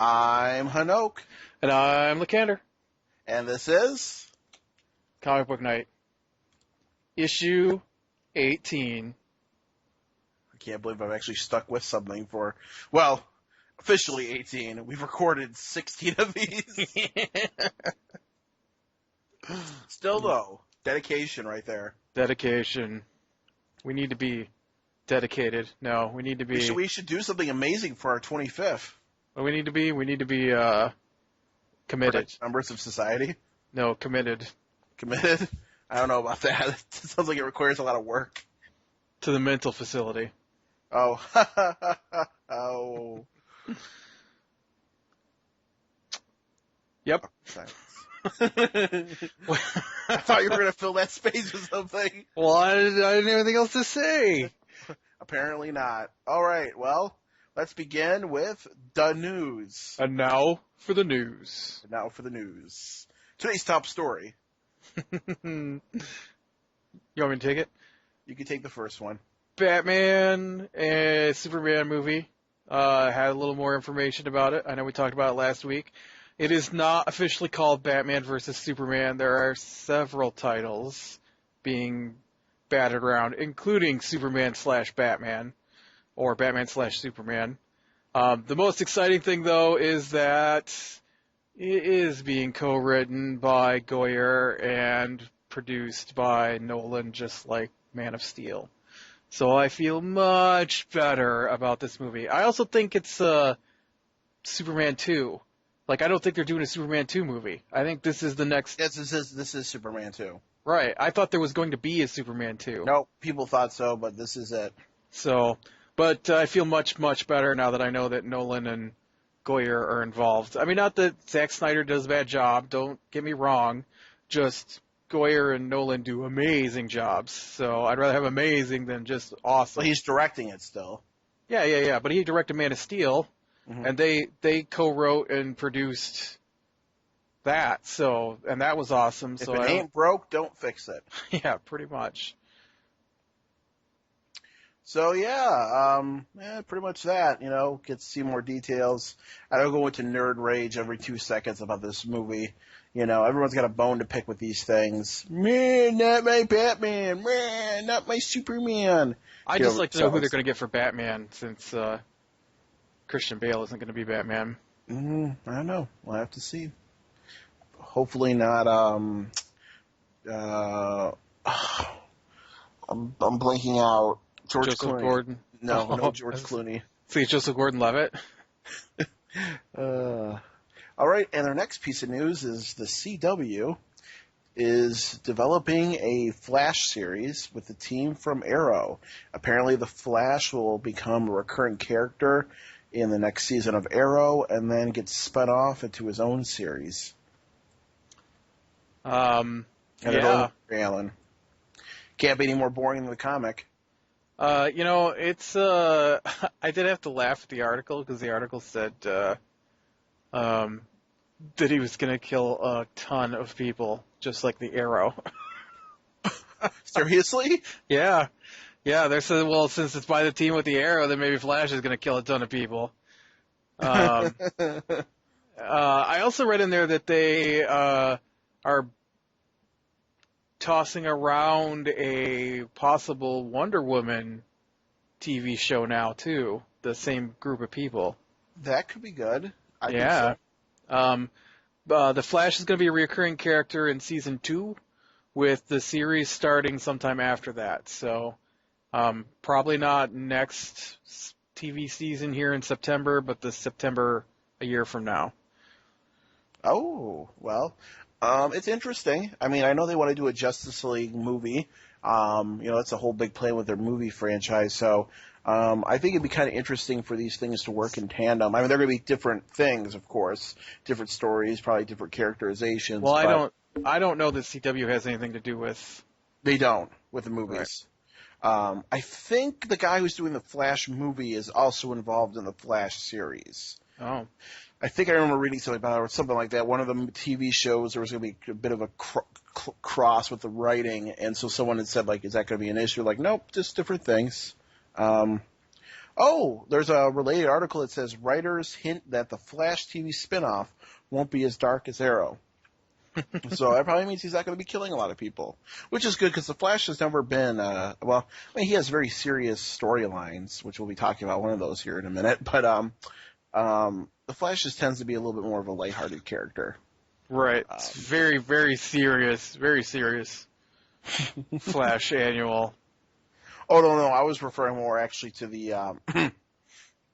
I'm Hanokh, And I'm Lacandor. and this is... Comic Book Night. Issue 18. I can't believe I've actually stuck with something for, well, officially 18. We've recorded 16 of these. Still, though, dedication right there. Dedication. We need to be dedicated. No, we need to be... We should do something amazing for our 25th. What we need to be committed. Members of society. No, committed. Committed? I don't know about that. It sounds like it requires a lot of work. To the mental facility. Oh. Oh. Yep. I thought you were going to fill that space with something. Well, I didn't have anything else to say. Apparently not. All right, well, let's begin with the news. And now for the news. Now for the news. Today's top story. You want me to take it? You can take the first one. Batman and Superman movie. Had a little more information about it. I know we talked about it last week. It is not officially called Batman versus Superman. There are several titles being batted around, including Superman / Batman, or Batman / Superman. The most exciting thing, though, is that it is being co-written by Goyer and produced by Nolan, just like Man of Steel. So I feel much better about this movie. I also think it's Superman 2. Like, I don't think they're doing a Superman 2 movie. I think this is the next... Yes, this is Superman 2. Right. I thought there was going to be a Superman 2. No, people thought so, but this is it. So, but I feel much, much better now that I know that Nolan and Goyer are involved. I mean, not that Zack Snyder does a bad job. Don't get me wrong. Just Goyer and Nolan do amazing jobs. So I'd rather have amazing than just awesome. Well, he's directing it still. Yeah. But he directed Man of Steel. Mm-hmm. And they co-wrote and produced that, so, and that was awesome. If it ain't broke, don't fix it. Yeah, pretty much. So yeah, pretty much that. Get to see more details. I don't go into nerd rage every 2 seconds about this movie. Everyone's got a bone to pick with these things. Man, not my Batman. Man, not my Superman. I just like to know who they're going to get for Batman, since Christian Bale isn't going to be Batman. I don't know. We'll have to see. Hopefully not. I'm blanking out. Joseph Clooney. Gordon. No George Clooney. See, Joseph Gordon-Levitt. All right, and our next piece of news is the CW is developing a Flash series with the team from Arrow. Apparently, the Flash will become a recurring character in the next season of Arrow, and then get spun off into his own series. Yeah. Alan. Can't be any more boring than the comic. It's, I did have to laugh at the article, because the article said, that he was going to kill a ton of people, just like the Arrow. Seriously? Yeah. Yeah, they said, well, since it's by the team with the Arrow, then maybe Flash is going to kill a ton of people. I also read in there that they are tossing around a possible Wonder Woman TV show now, too. The same group of people. That could be good. I think so. The Flash is going to be a recurring character in Season 2, with the series starting sometime after that. So, probably not next TV season here in September, but the September a year from now. Oh, well, it's interesting. I mean, I know they want to do a Justice League movie. That's a whole big plan with their movie franchise. So, I think it'd be kind of interesting for these things to work in tandem. I mean, they're going to be different things, of course, different stories, probably different characterizations. Well, I don't know that CW has anything to do with. They don't with the movies. Right. I think the guy who's doing the Flash movie is also involved in the Flash series. Oh. I think I remember reading something about it or something like that. One of the TV shows, there was going to be a bit of a cross with the writing, and so someone had said, like, is that going to be an issue? Like, nope, just different things. Oh, there's a related article that says writers hint that the Flash TV spinoff won't be as dark as Arrow. So that probably means he's not going to be killing a lot of people, which is good because the Flash has never been. Well, I mean, he has very serious storylines, which we'll be talking about one of those here in a minute. But the Flash just tends to be a little bit more of a lighthearted character. Right. It's very, very serious. Very serious. Flash annual. Oh no, I was referring more actually to the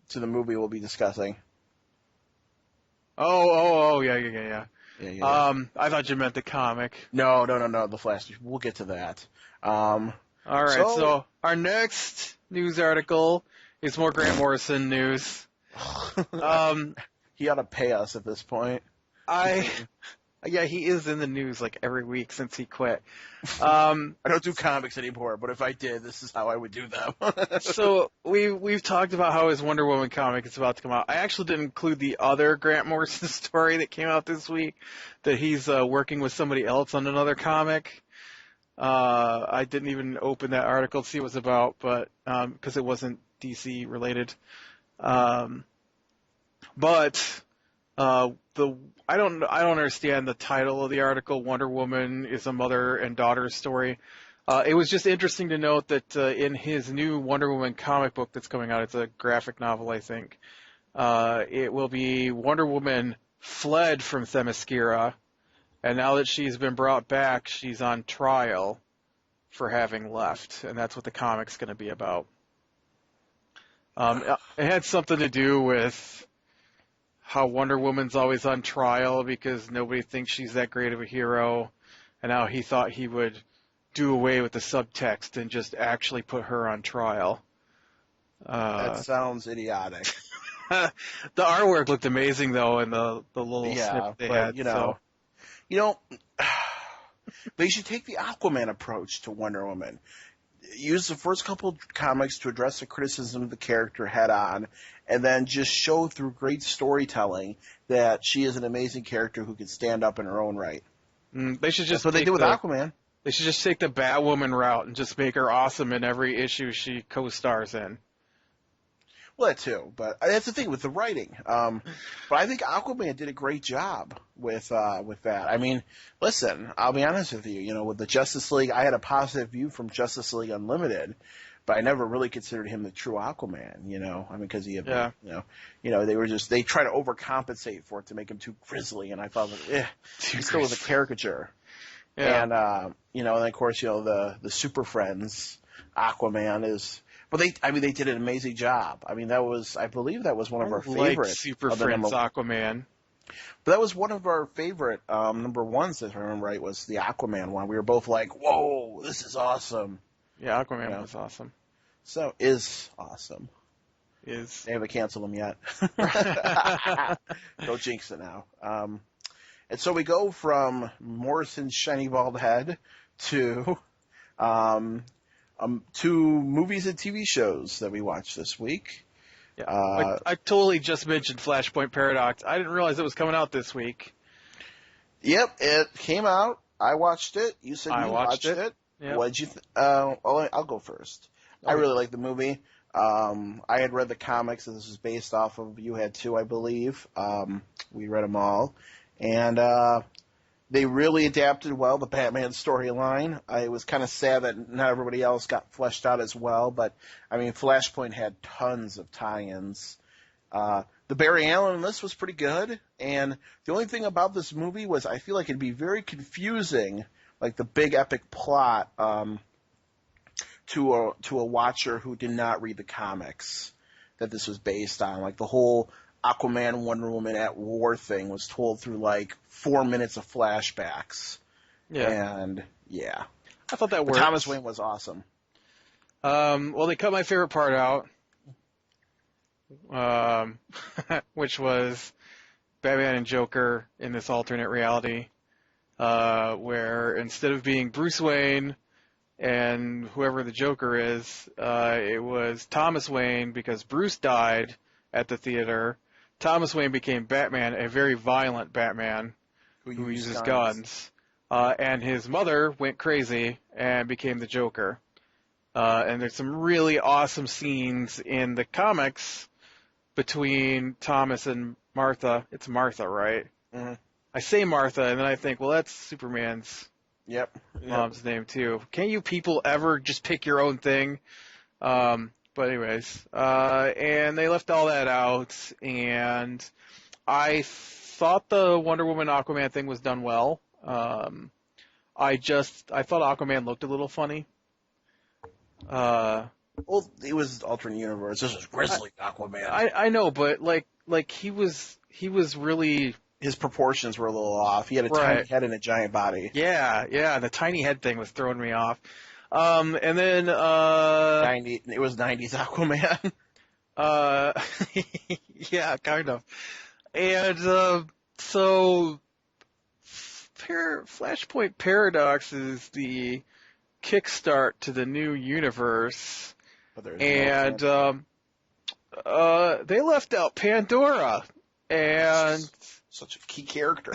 to the movie we'll be discussing. Oh, yeah. Yeah. I thought you meant the comic. No, the Flash. We'll get to that. All right, so our next news article is more Grant Morrison news. He ought to pay us at this point. Yeah, he is in the news like every week since he quit. I don't do comics anymore, but if I did, this is how I would do them. So we've talked about how his Wonder Woman comic is about to come out. I actually didn't include the other Grant Morrison story that came out this week, that he's working with somebody else on another comic. I didn't even open that article to see what it was about, but because it wasn't DC related. I don't understand the title of the article. Wonder Woman is a mother and daughter story. It was just interesting to note that in his new Wonder Woman comic book that's coming out, it's a graphic novel, I think. It will be Wonder Woman fled from Themyscira, and now that she's been brought back, she's on trial for having left, and that's what the comic's going to be about. It had something to do with how Wonder Woman's always on trial because nobody thinks she's that great of a hero, and how he thought he would do away with the subtext and just actually put her on trial. That sounds idiotic. The artwork looked amazing though, and the little snippet they had. They should take the Aquaman approach to Wonder Woman. Use the first couple of comics to address the criticism of the character head on, and then just show through great storytelling that she is an amazing character who can stand up in her own right. They should just That's what they did with Aquaman. They should just take the Batwoman route and just make her awesome in every issue she co-stars in. Well, that too, but that's the thing with the writing. But I think Aquaman did a great job with that. I mean, listen, I'll be honest with you. You know, with the Justice League, I had a positive view from Justice League Unlimited, but I never really considered him the true Aquaman. You know, I mean, because he had, they try to overcompensate for it to make him too grisly, and I thought, he still was a caricature. Yeah. And and of course, the Super Friends Aquaman is. But they did an amazing job. I mean, I believe that was one of our favorite Super Friends Aquaman. But that was one of our favorite number ones, if I remember right, was the Aquaman one. We were both like, "Whoa, this is awesome!" Yeah, Aquaman was awesome. So is awesome. Is they haven't canceled him yet? Don't jinx it now. And so we go from Morrison's shiny bald head to. Two movies and TV shows that we watched this week. Yeah, I totally just mentioned Flashpoint Paradox. I didn't realize it was coming out this week. Yep, it came out. I watched it. You said you watched it. Yep. What'd you I'll go first. Okay. I really liked the movie. I had read the comics, and this was based off of, you had too, I believe. We read them all. And they really adapted well, the Batman storyline. It was kind of sad that not everybody else got fleshed out as well, but, I mean, Flashpoint had tons of tie-ins. The Barry Allen list was pretty good, and the only thing about this movie was I feel like it'd be very confusing, like the big epic plot, to a watcher who did not read the comics that this was based on. Like the whole Aquaman, Wonder Woman at war thing was told through like 4 minutes of flashbacks. Yeah. And yeah. I thought that worked. Thomas Wayne was awesome. Well, they cut my favorite part out, which was Batman and Joker in this alternate reality, where instead of being Bruce Wayne and whoever the Joker is, it was Thomas Wayne, because Bruce died at the theater. Thomas Wayne became Batman, a very violent Batman who uses guns. And his mother went crazy and became the Joker. And there's some really awesome scenes in the comics between Thomas and Martha. It's Martha, right? Hmm. I say Martha, and then I think, well, that's Superman's Yep. Yep. mom's name too. Can't you people ever just pick your own thing? But anyways, and they left all that out, and I thought the Wonder Woman Aquaman thing was done well. I thought Aquaman looked a little funny. Uh, Well, it was alternate universe. This is Grizzly Aquaman. I know, but like he was really His proportions were a little off. He had a right. tiny head and a giant body. Yeah. The tiny head thing was throwing me off. And then 90. It was 90s Aquaman. uh, yeah, kind of. And so Flashpoint Paradox is the kickstart to the new universe, But there's and no they left out Pandora, and such a key character.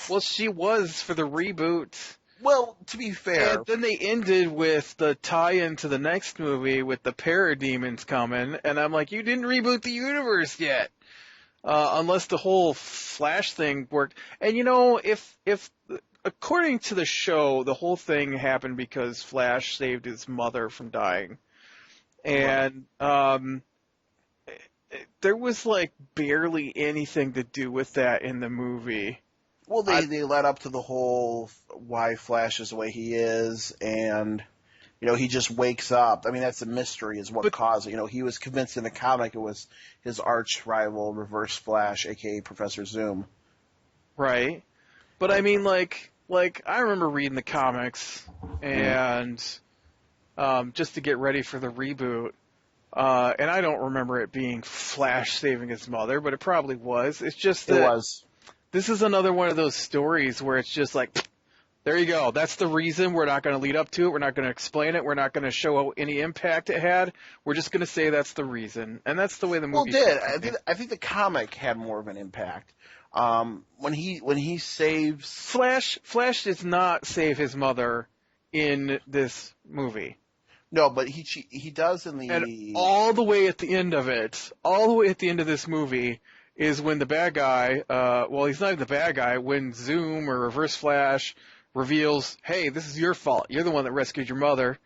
well, she was for the reboot. Well, to be fair, And then they ended with the tie-in to the next movie with the parademons coming, and I'm like, you didn't reboot the universe yet, unless the whole Flash thing worked. And if according to the show, the whole thing happened because Flash saved his mother from dying, and there was like barely anything to do with that in the movie. well, they led up to the whole why Flash is the way he is, and he just wakes up. I mean, that's a mystery, is what caused it. He was convinced in the comic it was his arch rival, Reverse Flash, aka Professor Zoom. Right. But I mean, like I remember reading the comics, and just to get ready for the reboot, and I don't remember it being Flash saving his mother, but it probably was. It's just that It was. this is another one of those stories where it's just like, there you go. That's the reason. We're not going to lead up to it. We're not going to explain it. We're not going to show any impact it had. We're just going to say that's the reason, and that's the way the movie. Well, it did. I think the comic had more of an impact. When he saves Flash does not save his mother in this movie. No, but he does in the And all the way at the end of it, all the way at the end of this movie is when the bad guy, well, he's not even the bad guy, when Zoom or Reverse Flash reveals, hey, this is your fault. You're the one that rescued your mother.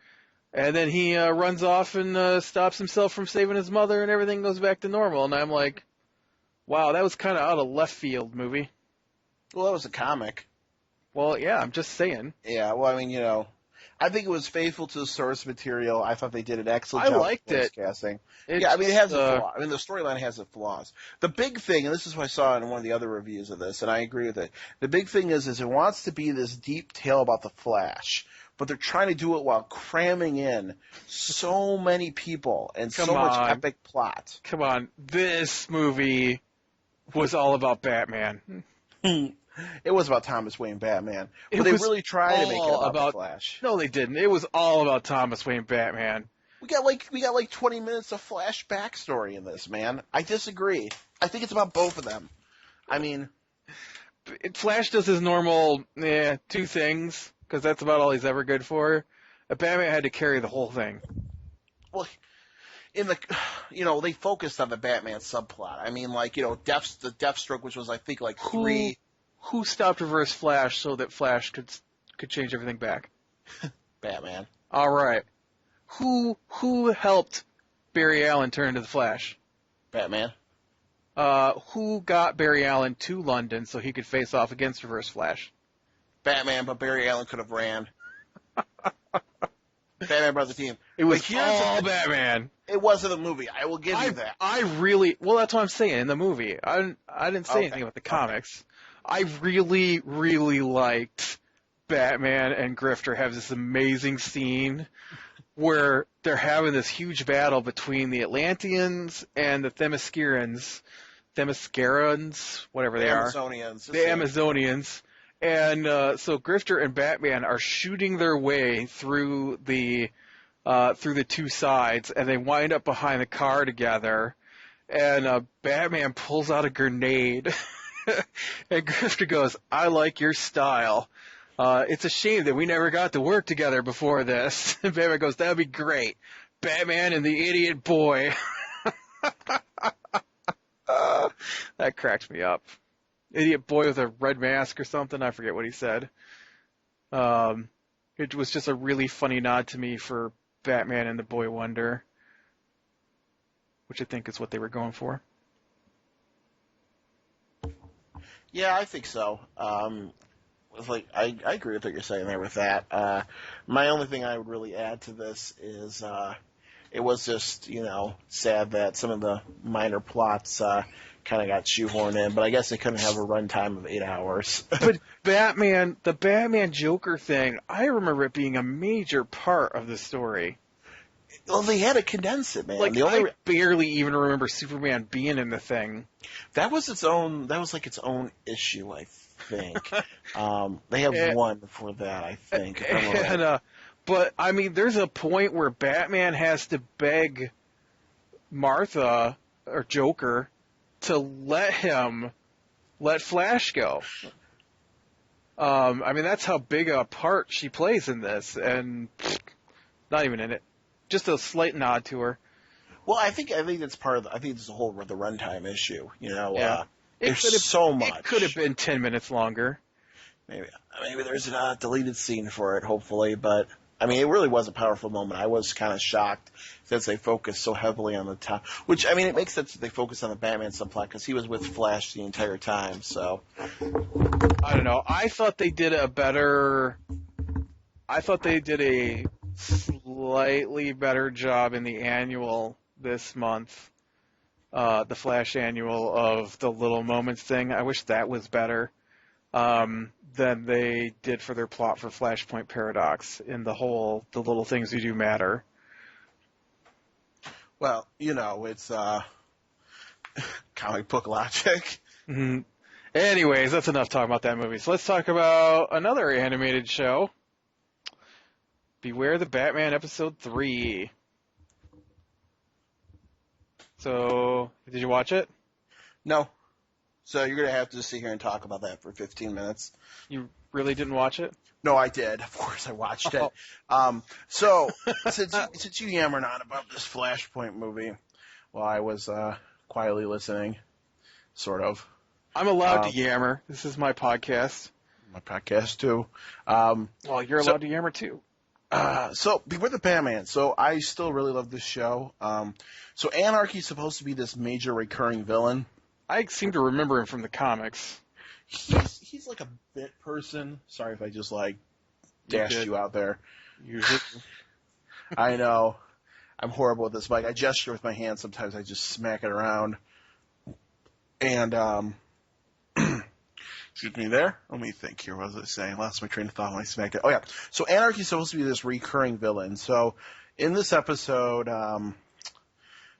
And then he runs off and stops himself from saving his mother, and everything goes back to normal. And I'm like, wow, that was kind of out of left field movie. Well, that was a comic. Well, yeah, I'm just saying. Yeah, well, I mean, I think it was faithful to the source material. I thought they did an excellent job I liked of voice it. casting. It's Yeah, I mean, it has just, a flaw. I mean, the storyline has its flaws. The big thing, and this is what I saw in one of the other reviews of this, and I agree with it. The big thing is it wants to be this deep tale about the Flash, but they're trying to do it while cramming in so many people and so much epic plot. Come on, this movie was all about Batman. It was about Thomas Wayne Batman, It but they was really tried to make it all about the Flash. No, they didn't. It was all about Thomas Wayne Batman. We got like 20 minutes of Flash backstory in this, man. I disagree. I think it's about both of them. I mean, Flash does his normal two things, because that's about all he's ever good for. Batman had to carry the whole thing. well, they focused on the Batman subplot. I mean, like, the Deathstroke, which was I think like three. Who stopped Reverse Flash so that Flash could change everything back? Batman. All right. Who helped Barry Allen turn into the Flash? Batman. Who got Barry Allen to London so he could face off against Reverse Flash? Batman, but Barry Allen could have ran. Batman brought the team. It was But here's all Batman. It wasn't a movie. I will give you that. Well, that's what I'm saying in the movie. I didn't say anything about the comics. I really, really liked Batman and Grifter have this amazing scene where they're having this huge battle between the Atlanteans and the Themyscirans, whatever they are. Amazonians. The Amazonians. And so Grifter and Batman are shooting their way through the two sides, and they wind up behind the car together. And Batman pulls out a grenade, and Grifter goes, "I like your style." It's a shame that we never got to work together before this. And Batman goes, that'd be great. Batman and the idiot boy. That cracks me up. Idiot boy with a red mask or something. I forget what he said. It was just a really funny nod to me for Batman and the Boy Wonder, which I think is what they were going for. Yeah, I think so. It's like I agree with what you're saying there with that. My only thing I would really add to this is it was just sad that some of the minor plots kind of got shoehorned in, but I guess they couldn't have a runtime of 8 hours. But the Batman Joker thing, I remember it being a major part of the story. Well, they had to condense it, man. Like, I barely even remember Superman being in the thing. That was its own issue, I think. They have one for that, I think. But I mean, there's a point where Batman has to beg Martha or Joker to let Flash go. I mean, that's how big a part she plays in this, and not even in it. Just a slight nod to her. Well, I think that's part of. I think it's the whole the runtime issue. Yeah. There's so much. It could have been 10 minutes longer. Maybe there's a deleted scene for it, hopefully. But I mean, it really was a powerful moment. I was kind of shocked since they focused so heavily on the top. Which I mean, it makes sense that they focus on the Batman subplot because he was with Flash the entire time. So I don't know. I thought they did a slightly better job in the annual this month, the Flash annual of the Little Moments thing. I wish that was better than they did for their plot for Flashpoint Paradox in the little things you do matter. Well, it's comic book logic. Mm-hmm. Anyways, that's enough talking about that movie. So let's talk about another animated show. Beware the Batman Episode 3. So, did you watch it? No. So you're going to have to sit here and talk about that for 15 minutes. You really didn't watch it? No, I did. Of course I watched it. So, since you yammered on about this Flashpoint movie, well, I was quietly listening, sort of. I'm allowed to yammer. This is my podcast. My podcast, too. Well, you're allowed to yammer, too. So, Beware the Batman. So, I still really love this show. So, Anarchy's supposed to be this major recurring villain. I seem to remember him from the comics. He's like a bit person. Sorry if I just, dashed you out there. Usually. I know. I'm horrible with this mic. I gesture with my hands. Sometimes I just smack it around. And, excuse me there. Let me think here. What was I saying? Lost my train of thought when I smacked it. Oh, yeah. So Anarchy's supposed to be this recurring villain. So in this episode,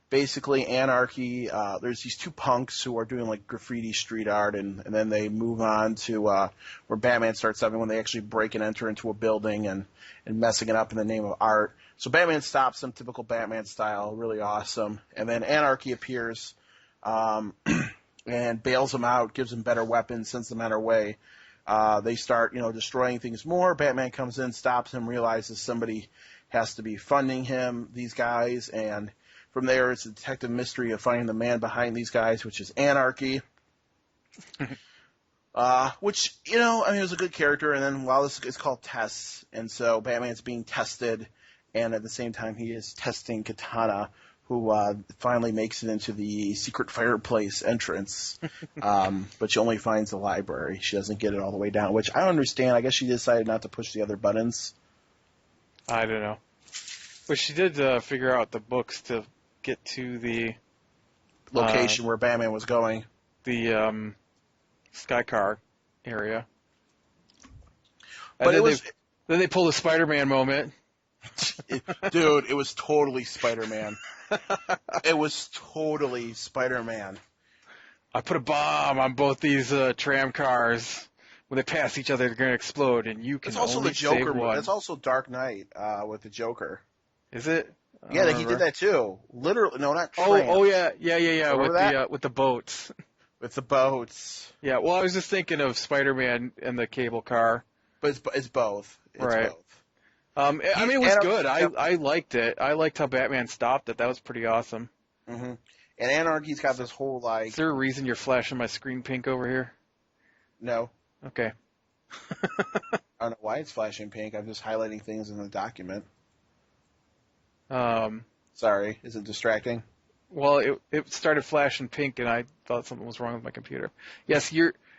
basically Anarchy, there's these two punks who are doing graffiti street art, and then they move on to where Batman starts something when they actually break and enter into a building and messing it up in the name of art. So Batman stops them, typical Batman style, really awesome. And then Anarchy appears and bails them out, gives them better weapons, sends them on their way. They start, destroying things more. Batman comes in, stops him, realizes somebody has to be funding him, these guys, and from there it's a detective mystery of finding the man behind these guys, which is Anarchy. Which, it was a good character, and then while it's called tests, and so Batman's being tested, and at the same time he is testing Katana, who finally makes it into the secret fireplace entrance, but she only finds the library. She doesn't get it all the way down, which I don't understand. I guess she decided not to push the other buttons. I don't know. But she did figure out the books to get to the location where Batman was going. The Skycar area. But then they pull the Spider-Man moment. Dude, it was totally Spider-Man. It was totally Spider-Man. I put a bomb on both these tram cars. When they pass each other, they're going to explode, and you can only save one. It's also Dark Knight with the Joker. Is it? Yeah, he did that too. Literally, no, not tram. Oh, yeah. With the boats. With the boats. Yeah, well, I was just thinking of Spider-Man and the cable car. but it's both. It's Right. both. I mean, it was good. I liked it. I liked how Batman stopped it. That was pretty awesome. Mm-hmm. And Anarchy's got So, this whole is like there a reason you're flashing my screen pink over here? no, Okay. I don't know why it's flashing pink. I'm just highlighting things in the document. Um, Sorry, is it distracting? well, it started flashing pink, and I thought something was wrong with my computer. Yes,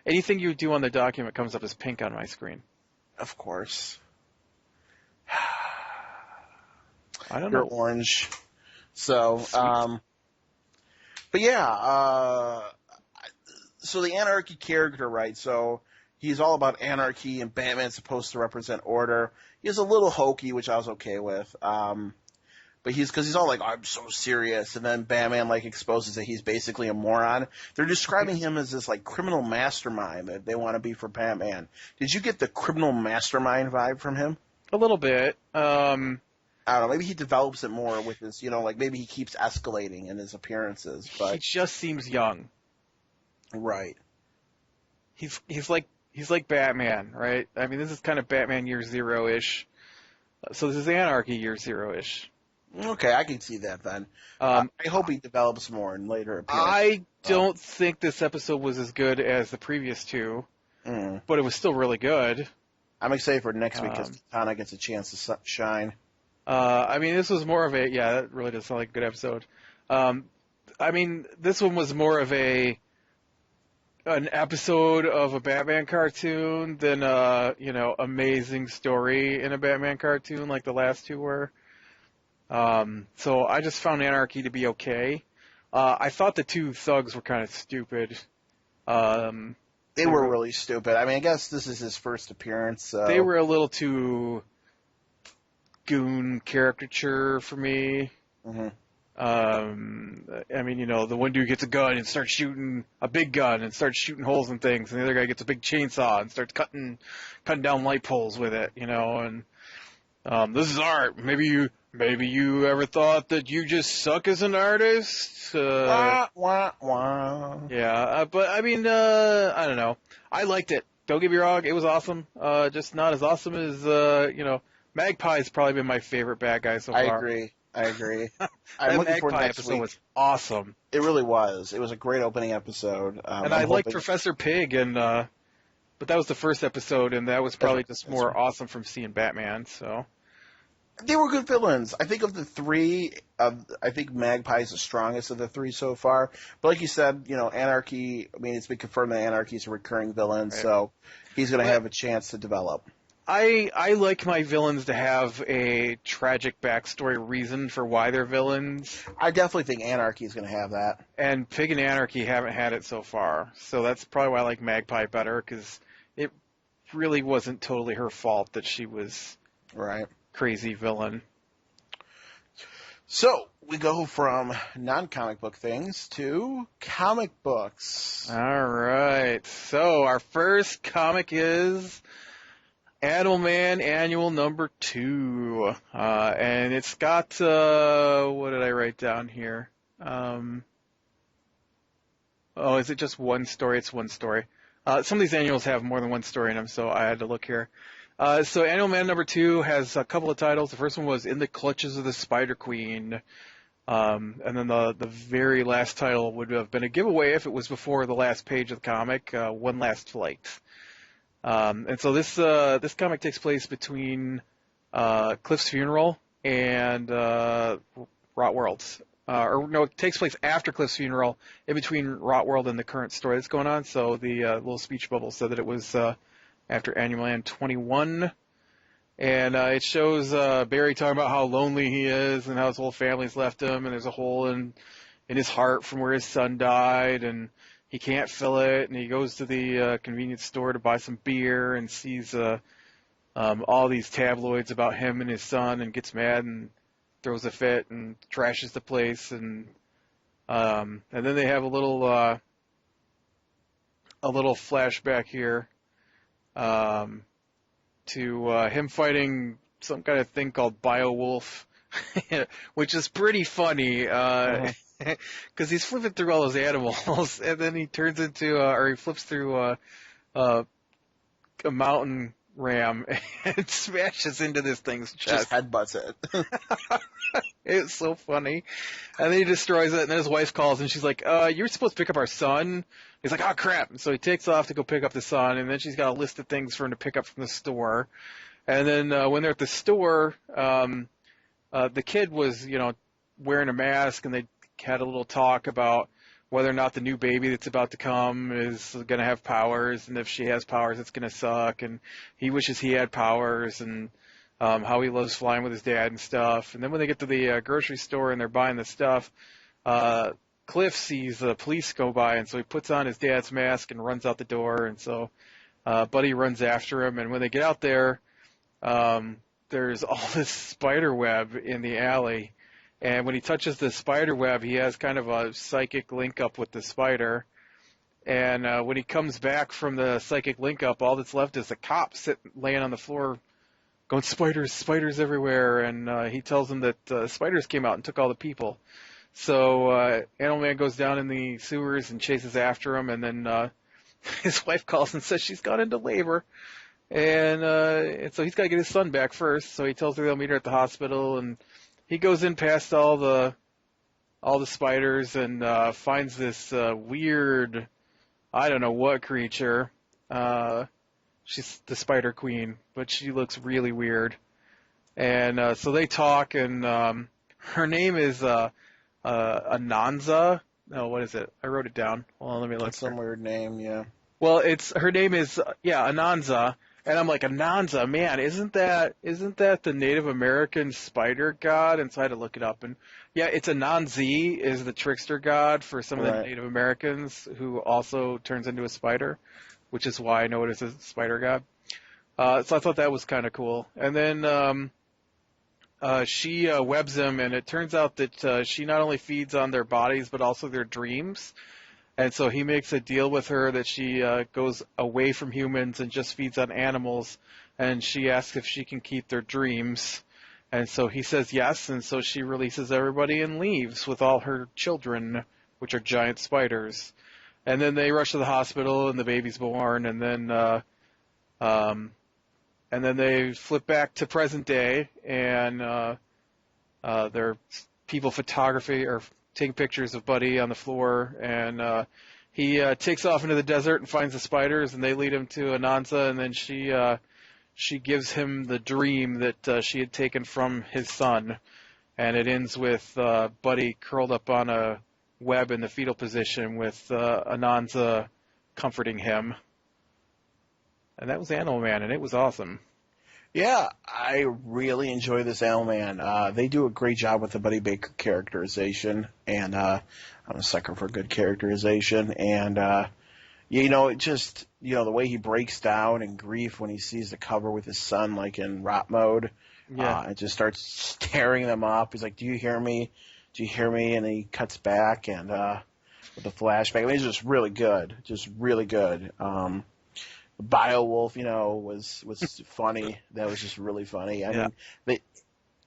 anything you do on the document comes up as pink on my screen. Of course. I don't You're know. orange. So, Sweet. but yeah, so the Anarchy character, right? So he's all about anarchy, and Batman's supposed to represent order. He's a little hokey, which I was okay with. But because he's all like, I'm so serious, and then Batman like exposes that he's basically a moron. They're describing him as this like criminal mastermind that they want to be for Batman. Did you get the criminal mastermind vibe from him? A little bit. I don't know. Maybe he develops it more with his, like maybe he keeps escalating in his appearances. He But just seems young. right, He's like Batman, right? I mean, this is kind of Batman Year Zero ish. So this is Anarchy Year Zero ish. okay, I can see that then. Um, I hope he develops more in later appearances. I So, don't think this episode was as good as the previous two, mm. but it was still really good. I'm excited for next week because Um, Katana gets a chance to shine. I mean, this was more of a, yeah, that really does sound like a good episode. I mean, this one was more of an episode of a Batman cartoon than amazing story in a Batman cartoon like the last two were. So I just found Anarchy to be okay. I thought the two thugs were kind of stupid. Um, They they were were really stupid. I mean, I guess this is his first appearance, they so were a little too goon caricature for me. hmm I mean, the one dude gets a gun and starts shooting a big gun and starts shooting holes in things, and the other guy gets a big chainsaw and starts cutting down light poles with it, and this is art. Maybe you ever thought that you just suck as an artist? wah wah wah. Yeah, but I mean, I don't know. I liked it. Don't get me wrong, it was awesome. Just not as awesome as Magpie's probably been my favorite bad guy so I far. agree. I agree. I'm That looking for Magpie next episode week. was awesome. It really was. It was a great opening episode. And I'm I liked hoping Professor Pig, but that was the first episode, and that was that's probably right. just That's more right. awesome from seeing Batman. So They were good villains. I think of the three, I think Magpie is the strongest of the three so far. But like you said, Anarchy. I mean, it's been confirmed that Anarchy is a recurring villain, right. so he's going to But have a chance to develop. I like my villains to have a tragic backstory reason for why they're villains, I definitely think Anarchy is going to have that. and Pig and Anarchy haven't had it so far. So that's probably why I like Magpie better, because it really wasn't totally her fault that she was Right. crazy villain. So we go from non-comic book things to comic books. All right. So our first comic is Animal Man Annual number 2. And it's got, what did I write down here? Is it just one story? It's one story. Some of these annuals have more than one story in them, so I had to look here. So Animal Man number 2 has a couple of titles. The first one was In the Clutches of the Spider Queen. And then the very last title would have been a giveaway if it was before the last page of the comic, One Last Flight. And so this comic takes place between Cliff's funeral and Rot Worlds. Or no, it takes place after Cliff's funeral, in between Rot World and the current story that's going on. So the little speech bubble said that it was after Animal Man 21. And it shows Barry talking about how lonely he is and how his whole family's left him, and there's a hole in his heart from where his son died, and he can't fill it, and he goes to the convenience store to buy some beer and sees all these tabloids about him and his son, and gets mad and throws a fit and trashes the place, and then they have a little flashback here to him fighting some kind of thing called Biowolf, which is pretty funny. Because he's flipping through all those animals, and then he turns into, or he flips through a mountain ram and smashes into this thing's Just chest. headbutts it. It's so funny. And then he destroys it, and then his wife calls, and she's like, you're supposed to pick up our son. He's like, oh, crap. And so he takes off to go pick up the son, and then she's got a list of things for him to pick up from the store. And then when they're at the store, the kid was, wearing a mask, and they had a little talk about whether or not the new baby that's about to come is going to have powers, and if she has powers, it's going to suck. And he wishes he had powers, and how he loves flying with his dad and stuff. And then when they get to the grocery store and they're buying the stuff, Cliff sees the police go by, and so he puts on his dad's mask and runs out the door. And so Buddy runs after him, and when they get out there, there's all this spider web in the alley. And when he touches the spider web, he has kind of a psychic link up with the spider. And when he comes back from the psychic link up, all that's left is a cop laying on the floor going, spiders, spiders everywhere. And he tells him that spiders came out and took all the people. So Animal Man goes down in the sewers and chases after him. And then his wife calls and says she's gone into labor. And so he's got to get his son back first. So he tells her they'll meet her at the hospital. And he goes in past all the spiders and finds this weird, I don't know what creature. She's the Spider Queen, but she looks really weird. And so they talk, and her name is Ananza. No, what is it? I wrote it down. Well, let me look. That's some weird name, yeah. Well, her name is Ananza. And I'm like, Ananza, man, isn't that the Native American spider god? And so I had to look it up. And yeah, it's Ananzi is the trickster god for some of the Native Americans who also turns into a spider, which is why I know it is a spider god. So I thought that was kind of cool. And then she webs him, and it turns out that she not only feeds on their bodies but also their dreams. And so he makes a deal with her that she goes away from humans and just feeds on animals. And she asks if she can keep their dreams. And so he says yes. And so she releases everybody and leaves with all her children, which are giant spiders. And then they rush to the hospital, and the baby's born. And then they flip back to present day, and they're people photography or taking pictures of Buddy on the floor, and he takes off into the desert and finds the spiders, and they lead him to Anansa, and then she gives him the dream that she had taken from his son, and it ends with Buddy curled up on a web in the fetal position with Anansa comforting him. And that was Animal Man, and it was awesome. Yeah, I really enjoy this Animal Man. They do a great job with the Buddy Baker characterization, and I'm a sucker for good characterization. And it just the way he breaks down in grief when he sees the cover with his son, like in rot mode, and just starts staring them up. He's like, "Do you hear me? Do you hear me?" And he cuts back and with the flashback. I mean, it's just really good, Biowolf, was funny. That was just really funny. I mean,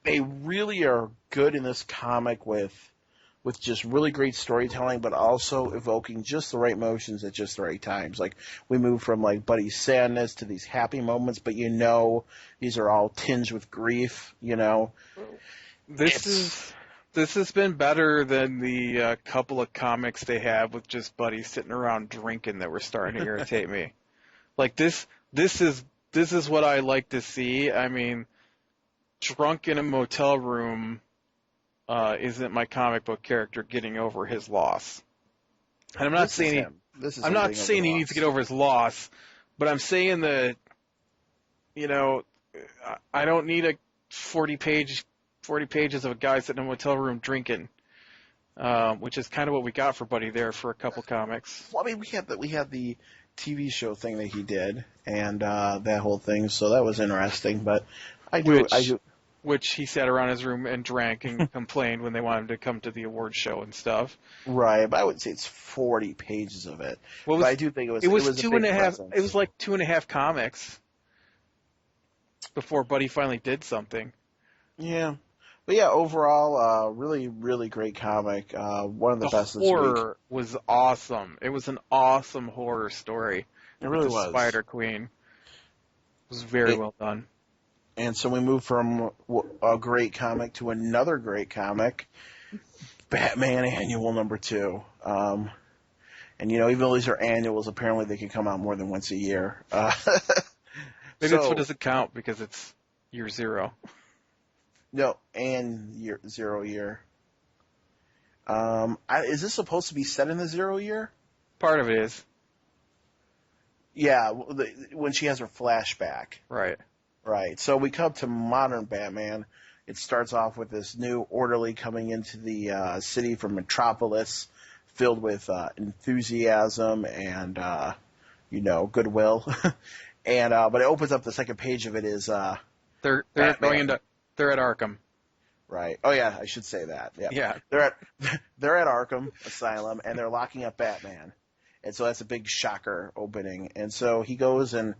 they really are good in this comic with just really great storytelling, but also evoking just the right emotions at just the right times. Like, we move from like Buddy's sadness to these happy moments, but these are all tinged with grief. This has been better than the couple of comics they have with just Buddy sitting around drinking that were starting to irritate me. Like this is what I like to see. I mean, drunk in a motel room isn't my comic book character getting over his loss. And I'm not saying he needs to get over his loss, but I'm saying that I don't need a 40 pages of a guy sitting in a motel room drinking, which is kind of what we got for Buddy there for a couple comics. Well, I mean, we had the TV show thing that he did, and that whole thing, so that was interesting. But which he sat around his room and drank and complained when they wanted him to come to the award show and stuff. Right, but I would say it's 40 pages of it. Well, but I do think it was two and a half. It was like 2.5 comics before Buddy finally did something. Yeah. But yeah, overall, really, really great comic. One of the best this week. The horror was awesome. It was an awesome horror story. It really was. The Spider Queen. was very It, well done. and so we move from a great comic to another great comic, Batman Annual #2. And even though these are annuals, apparently they can come out more than once a year. Maybe that's what So doesn't count because it's year zero. no, and year 0 year. Is this supposed to be set in the 0 year? Part of it is. Yeah, when she has her flashback. Right. Right. So we come to modern Batman. It starts off with this new orderly coming into the city from Metropolis, filled with enthusiasm and goodwill. And but it opens up, the second page of it is They're going Batman. into they're at Arkham. Right. Oh yeah, I should say that. Yeah. Yeah. They're at they're at Arkham Asylum and they're locking up Batman. And so that's a big shocker opening. And so he goes and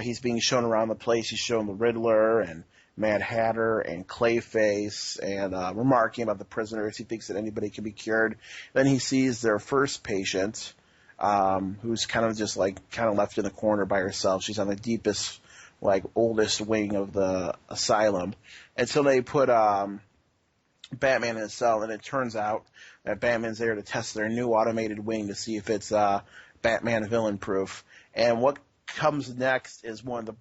he's being shown around the place. He's shown the Riddler and Mad Hatter and Clayface and remarking about the prisoners. He thinks that anybody can be cured. Then he sees their first patient, who's kind of left in the corner by herself. She's on the deepest, oldest wing of the asylum. And so they put Batman in his cell, and it turns out that Batman's there to test their new automated wing to see if it's Batman villain proof. And what comes next is one of the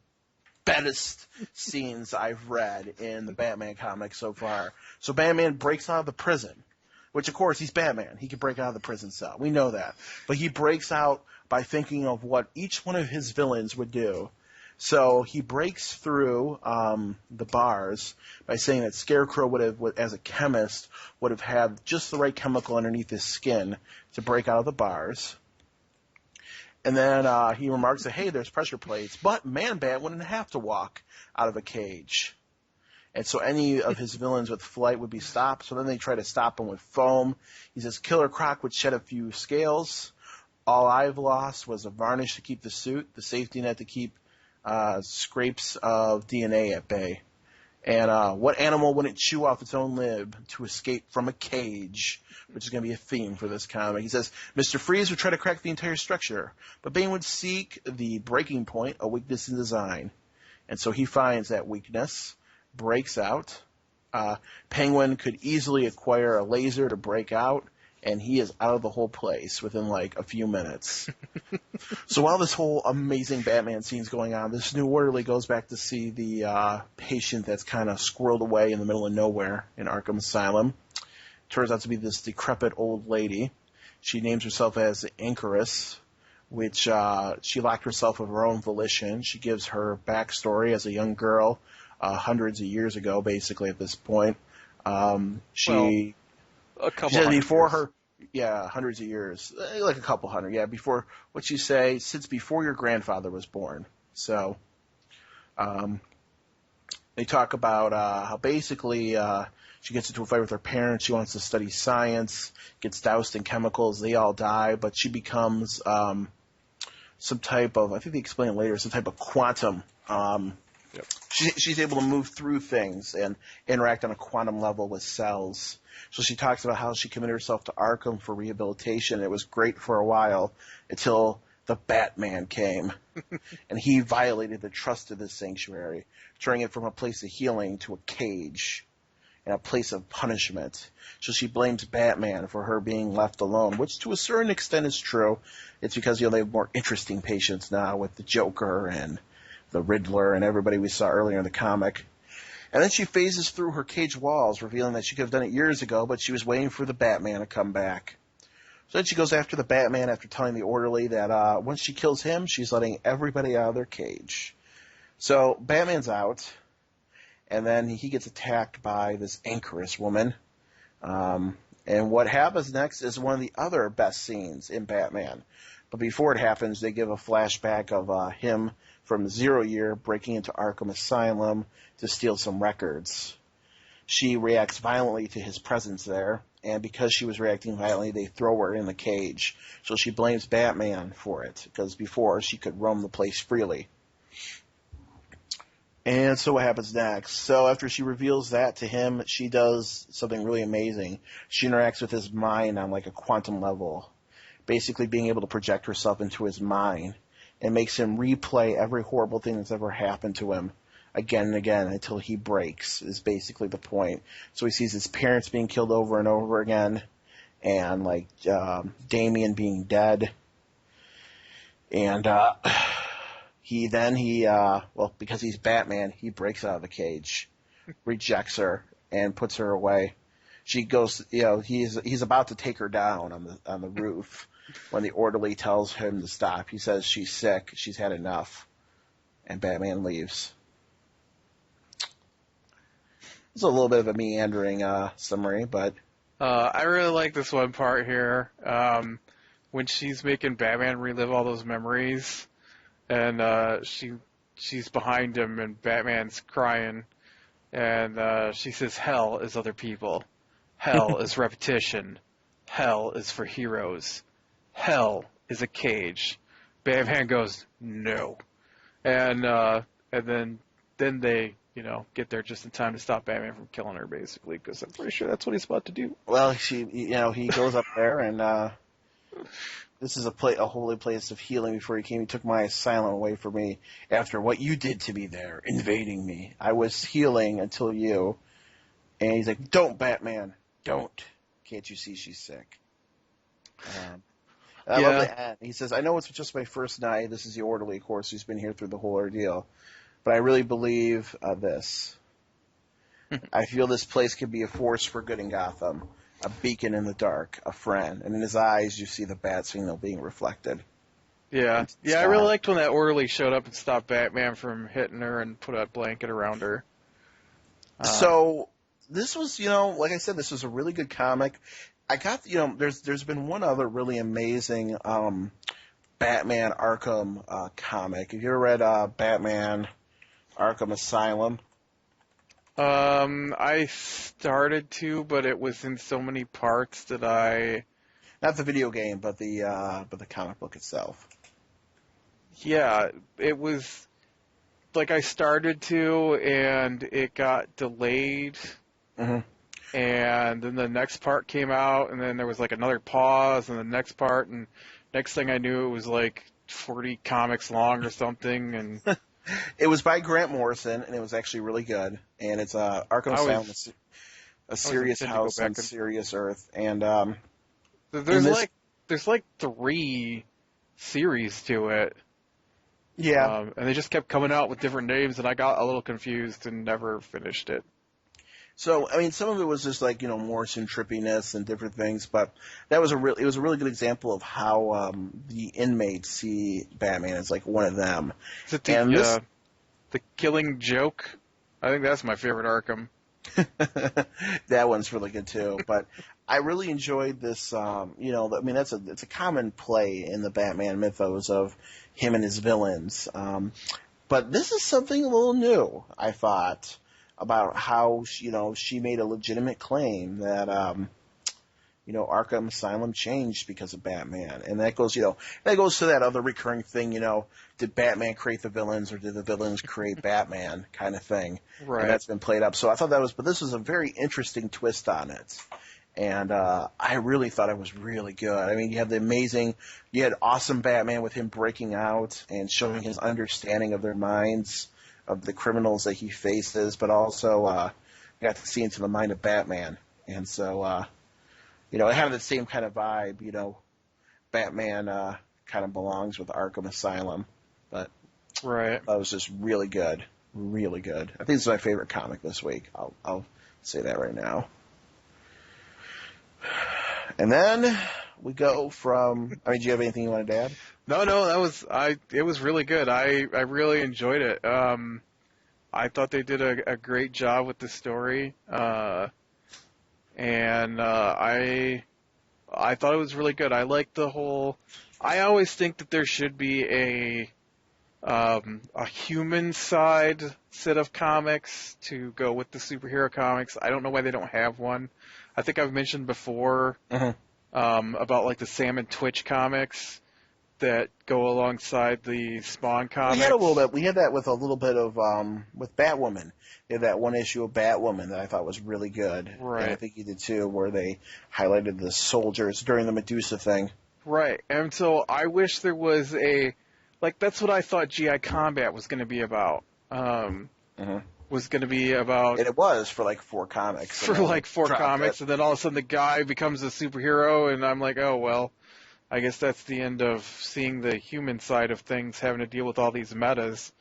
best scenes I've read in the Batman comics so far. So Batman breaks out of the prison, which of course he's Batman. He can break out of the prison cell. We know that. But he breaks out by thinking of what each one of his villains would do. So he breaks through the bars by saying that Scarecrow as a chemist, would have had just the right chemical underneath his skin to break out of the bars. And then he remarks that, hey, there's pressure plates, but Man-Bat wouldn't have to walk out of a cage. And so any of his villains with flight would be stopped. So then they try to stop him with foam. He says Killer Croc would shed a few scales. All I've lost was a varnish to keep the suit, the safety net to keep scrapes of DNA at bay. And what animal wouldn't chew off its own lid to escape from a cage, which is going to be a theme for this comic. He says, Mr. Freeze would try to crack the entire structure, but Bane would seek the breaking point, a weakness in design. And so he finds that weakness, breaks out. Penguin could easily acquire a laser to break out, and he is out of the whole place within a few minutes. So while this whole amazing Batman scene's going on, this new orderly goes back to see the patient that's kind of squirreled away in the middle of nowhere in Arkham Asylum. Turns out to be this decrepit old lady. She names herself as Anchoress, which she locked herself of her own volition. She gives her backstory as a young girl, hundreds of years ago, basically at this point. She said before years. her, yeah, hundreds of years, like a couple hundred, yeah, before, what you say, since before your grandfather was born. So, they talk about how basically she gets into a fight with her parents. She wants to study science, gets doused in chemicals. They all die, but she becomes some type of, I think they explain it later, some type of quantum. Yep. She's able to move through things and interact on a quantum level with cells. So she talks about how she committed herself to Arkham for rehabilitation. It was great for a while until the Batman came. And he violated the trust of this sanctuary, turning it from a place of healing to a cage and a place of punishment. So she blames Batman for her being left alone, which to a certain extent is true. It's because they have more interesting patients now with the Joker and the Riddler and everybody we saw earlier in the comic. And then she phases through her cage walls, revealing that she could have done it years ago, but she was waiting for the Batman to come back. So then she goes after the Batman after telling the orderly that once she kills him, she's letting everybody out of their cage. So Batman's out, and then he gets attacked by this Anchoress woman. And what happens next is one of the other best scenes in Batman. But before it happens, they give a flashback of him from 0 year breaking into Arkham Asylum to steal some records. She reacts violently to his presence there, and because she was reacting violently, they throw her in the cage. So she blames Batman for it, because before she could roam the place freely. And so what happens next? So after she reveals that to him, she does something really amazing. She interacts with his mind on a quantum level, basically being able to project herself into his mind. and makes him replay every horrible thing that's ever happened to him again and again until he breaks, is basically the point. So he sees his parents being killed over and over again, and like Damien being dead, and well, because he's Batman, he breaks out of the cage, rejects her, and puts her away. She goes, he's about to take her down on the roof when the orderly tells him to stop. He says she's sick, she's had enough, and Batman leaves. It's a little bit of a meandering summary, but I really like this one part here, when she's making Batman relive all those memories, and she's behind him, and Batman's crying, and she says, "Hell is other people. Hell is repetition. Hell is for heroes. Hell is a cage." Batman goes, "No," and then they get there just in time to stop Batman from killing her, basically, because I'm pretty sure that's what he's about to do. well, he goes up there, and this is a holy place of healing. Before he came, he took my asylum away from me. After what you did to me there, invading me, I was healing until you. And he's like, "Don't, Batman, don't. Can't you see she's sick?" I love the end. He says, "I know it's just my first night. This is the orderly, of course, who's been here through the whole ordeal. But I really believe this. I feel this place could be a force for good in Gotham, a beacon in the dark, a friend." And in his eyes, you see the bat signal being reflected. Yeah, I really liked when that orderly showed up and stopped Batman from hitting her and put a blanket around her. So this was, like I said, this was a really good comic. I got, there's been one other really amazing Batman Arkham comic. Have you ever read Batman Arkham Asylum? I started to, but it was in so many parts that Not the video game, but the comic book itself. Yeah, it was like I started to, and it got delayed, Mm-hmm. and then the next part came out, and then there was like another pause, and the next part, and next thing I knew, it was like 40 comics long or something, and It was by Grant Morrison, and it was actually really good. And it's Arkham Asylum, a serious house on serious Earth, and there's like 3 series to it. Yeah. And they just kept coming out with different names, and I got a little confused and never finished it. So, I mean, some of it was just like, Morrison trippiness and different things, but it was a really good example of how the inmates see Batman as like one of them. Is it And the Killing Joke? I think that's my favorite Arkham. that one's really good too. But I really enjoyed this. I mean, it's a common play in the Batman mythos of him and his villains. But this is something a little new, I thought, about how she made a legitimate claim that Arkham Asylum changed because of Batman, and that goes to that other recurring thing, did Batman create the villains or did the villains create Batman kind of thing, right? And that's been played up. So I thought but this was a very interesting twist on it, and I really thought it was really good. I mean, you had awesome Batman with him breaking out and showing his understanding of their minds, of the criminals that he faces, but also got to see into the mind of Batman, and so. It had the same kind of vibe, Batman kind of belongs with Arkham Asylum, but right. that was just really good, really good. I think it's my favorite comic this week. I'll say that right now. And then we go from. I mean, do you have anything you wanted to add? No, it was really good. I really enjoyed it. I thought they did a great job with the story. And I thought it was really good. I like the whole. I always think that there should be a human side set of comics to go with the superhero comics. I don't know why they don't have one. I think I've mentioned before about like the Sam and Twitch comics that go alongside the Spawn comics. We had a little bit. We had that with a little bit of with Batwoman. They had that one issue of Batwoman that I thought was really good. Right. And I think you did too, where they highlighted the soldiers during the Medusa thing. Right. And so I wish there was a like that's what I thought GI Combat was going to be about. Hmm. Was going to be about And it was for like 4 comics. for And then like four dropped it. comics, and then all of a sudden the guy becomes a superhero, and I'm like, oh well, I guess that's the end of seeing the human side of things, having to deal with all these metas.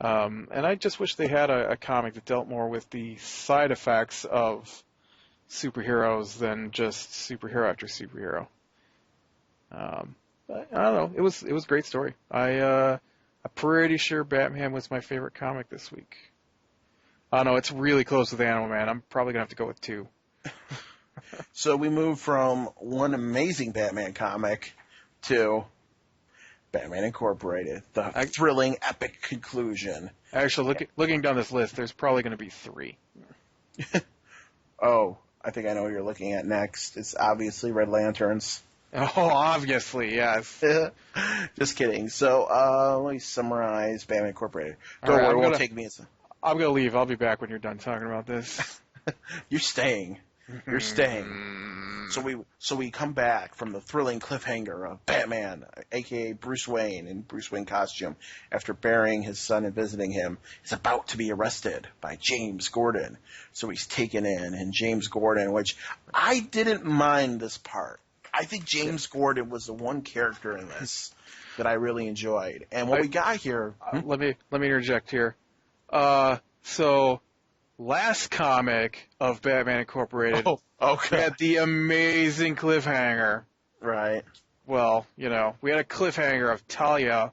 And I just wish they had a comic that dealt more with the side effects of superheroes than just superhero after superhero. But I don't know. It was a great story. I'm pretty sure Batman was my favorite comic this week. I don't know. It's really close with Animal Man. I'm probably gonna have to go with 2. So we moved from one amazing Batman comic to Batman Incorporated, the thrilling, epic conclusion. Actually, looking down this list, there's probably going to be 3. Oh, I think I know what you're looking at next. It's obviously Red Lanterns. Oh, obviously, yes. Just kidding. So let me summarize Batman Incorporated. Don't All right, worry, it won't take me. I'm going to leave. I'll be back when you're done talking about this. You're staying. You're staying. So we come back from the thrilling cliffhanger of Batman, aka Bruce Wayne, in Bruce Wayne costume, after burying his son and visiting him, is about to be arrested by James Gordon. So he's taken in, and James Gordon, which I didn't mind this part. I think James Gordon was the one character in this that I really enjoyed. And what we got here... Let me interject here. So last comic of Batman Incorporated okay. we had the amazing cliffhanger. Right. Well, we had a cliffhanger of Talia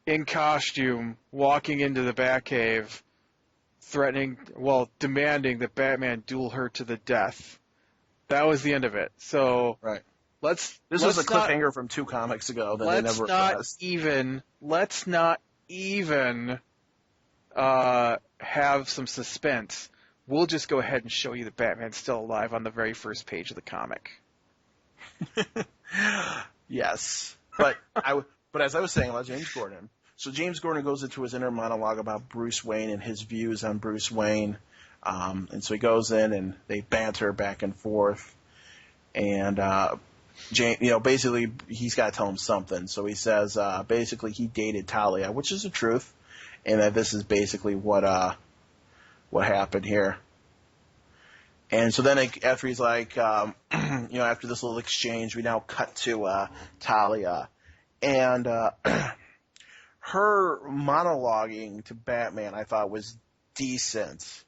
in costume walking into the Batcave, demanding that Batman duel her to the death. That was the end of it. So right. This was a cliffhanger from 2 comics ago that they never addressed. Let's not even have some suspense. We'll just go ahead and show you that Batman's still alive on the very first page of the comic. Yes. But as I was saying about James Gordon, so James Gordon goes into his inner monologue about Bruce Wayne and his views on Bruce Wayne. And so he goes in and they banter back and forth. And basically he's got to tell him something. So he says basically he dated Talia, which is the truth, and that this is basically what happened here. And so then after he's like, after this little exchange, we now cut to Talia. And her monologuing to Batman, I thought, was decent.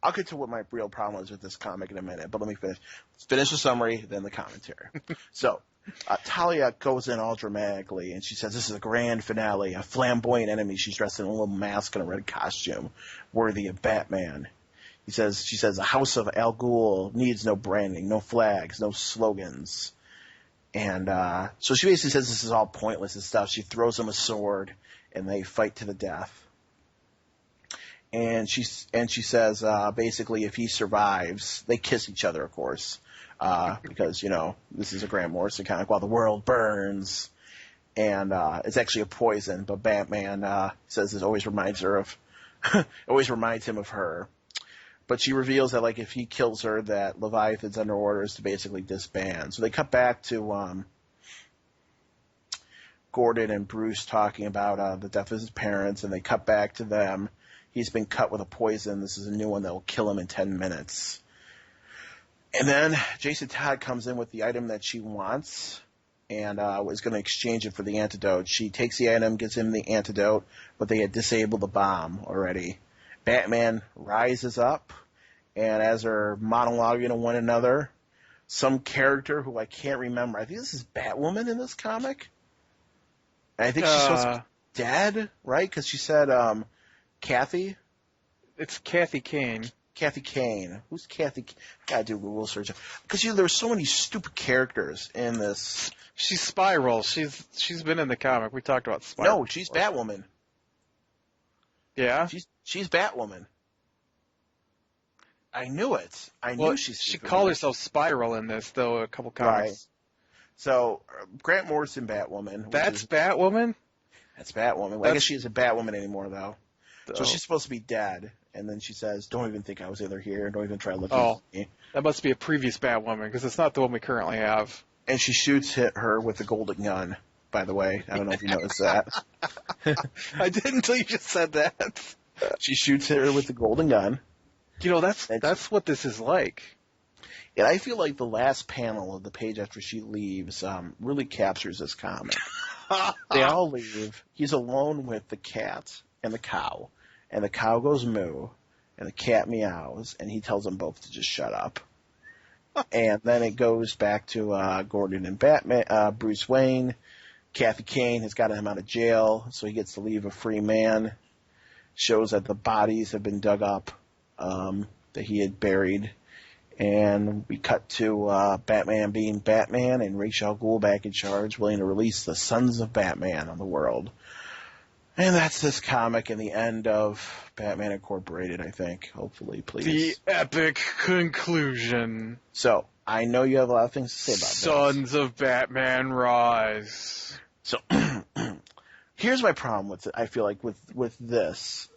I'll get to what my real problem is with this comic in a minute, but let me finish. Let's finish the summary, then the commentary. So, Talia goes in all dramatically, and she says, this is a grand finale, a flamboyant enemy. She's dressed in a little mask and a red costume, worthy of Batman. She says, the House of Al Ghul needs no branding, no flags, no slogans. And so she basically says this is all pointless and stuff. She throws him a sword, and they fight to the death. And she says basically if he survives, they kiss each other, of course, because this is a Grant Morrison comic while the world burns, and it's actually a poison. But Batman says it always reminds him of her. But she reveals that if he kills her, that Leviathan's under orders to basically disband. So they cut back to Gordon and Bruce talking about the death of his parents, and they cut back to them. He's been cut with a poison. This is a new one that will kill him in 10 minutes. And then Jason Todd comes in with the item that she wants and is going to exchange it for the antidote. She takes the item, gives him the antidote, but they had disabled the bomb already. Batman rises up, and as they're monologuing to one another, some character who I can't remember, I think this is Batwoman in this comic. And I think she's supposed to be dead, right? Because she said... Kathy? It's Kathy Kane. Kathy Kane. Who's Kathy? Gotta do a Google search. Because there's so many stupid characters in this. She's Spiral. She's been in the comic. We talked about Spiral. No, she's Batwoman. Yeah? She's Batwoman. I knew it. I knew she called herself Spiral in this, though, a couple comics. Right. So, Grant Morrison Batwoman. That's Batwoman? That's Batwoman. I guess she isn't Batwoman anymore, though. So she's supposed to be dead, and then she says, don't even think I was either here, don't even try looking at me. That must be a previous Batwoman, because it's not the one we currently have. And she shoots her with the golden gun. by the way. I don't know if you noticed that. I didn't until you just said that. She shoots her with the golden gun. That's what this is like. And I feel like the last panel of the page after she leaves really captures this comic. They all leave. He's alone with the cat and the cow. And the cow goes moo, and the cat meows, and he tells them both to just shut up. And then it goes back to Gordon and Batman, Bruce Wayne. Kathy Kane has gotten him out of jail, so he gets to leave a free man. Shows that the bodies have been dug up that he had buried. And we cut to Batman being Batman and Ra's al Ghul back in charge, willing to release the Sons of Batman on the world. And that's this comic and the end of Batman Incorporated, I think. Hopefully, please. The epic conclusion. So, I know you have a lot of things to say about this. Sons of Batman rise. So, here's my problem with it, I feel like, with this.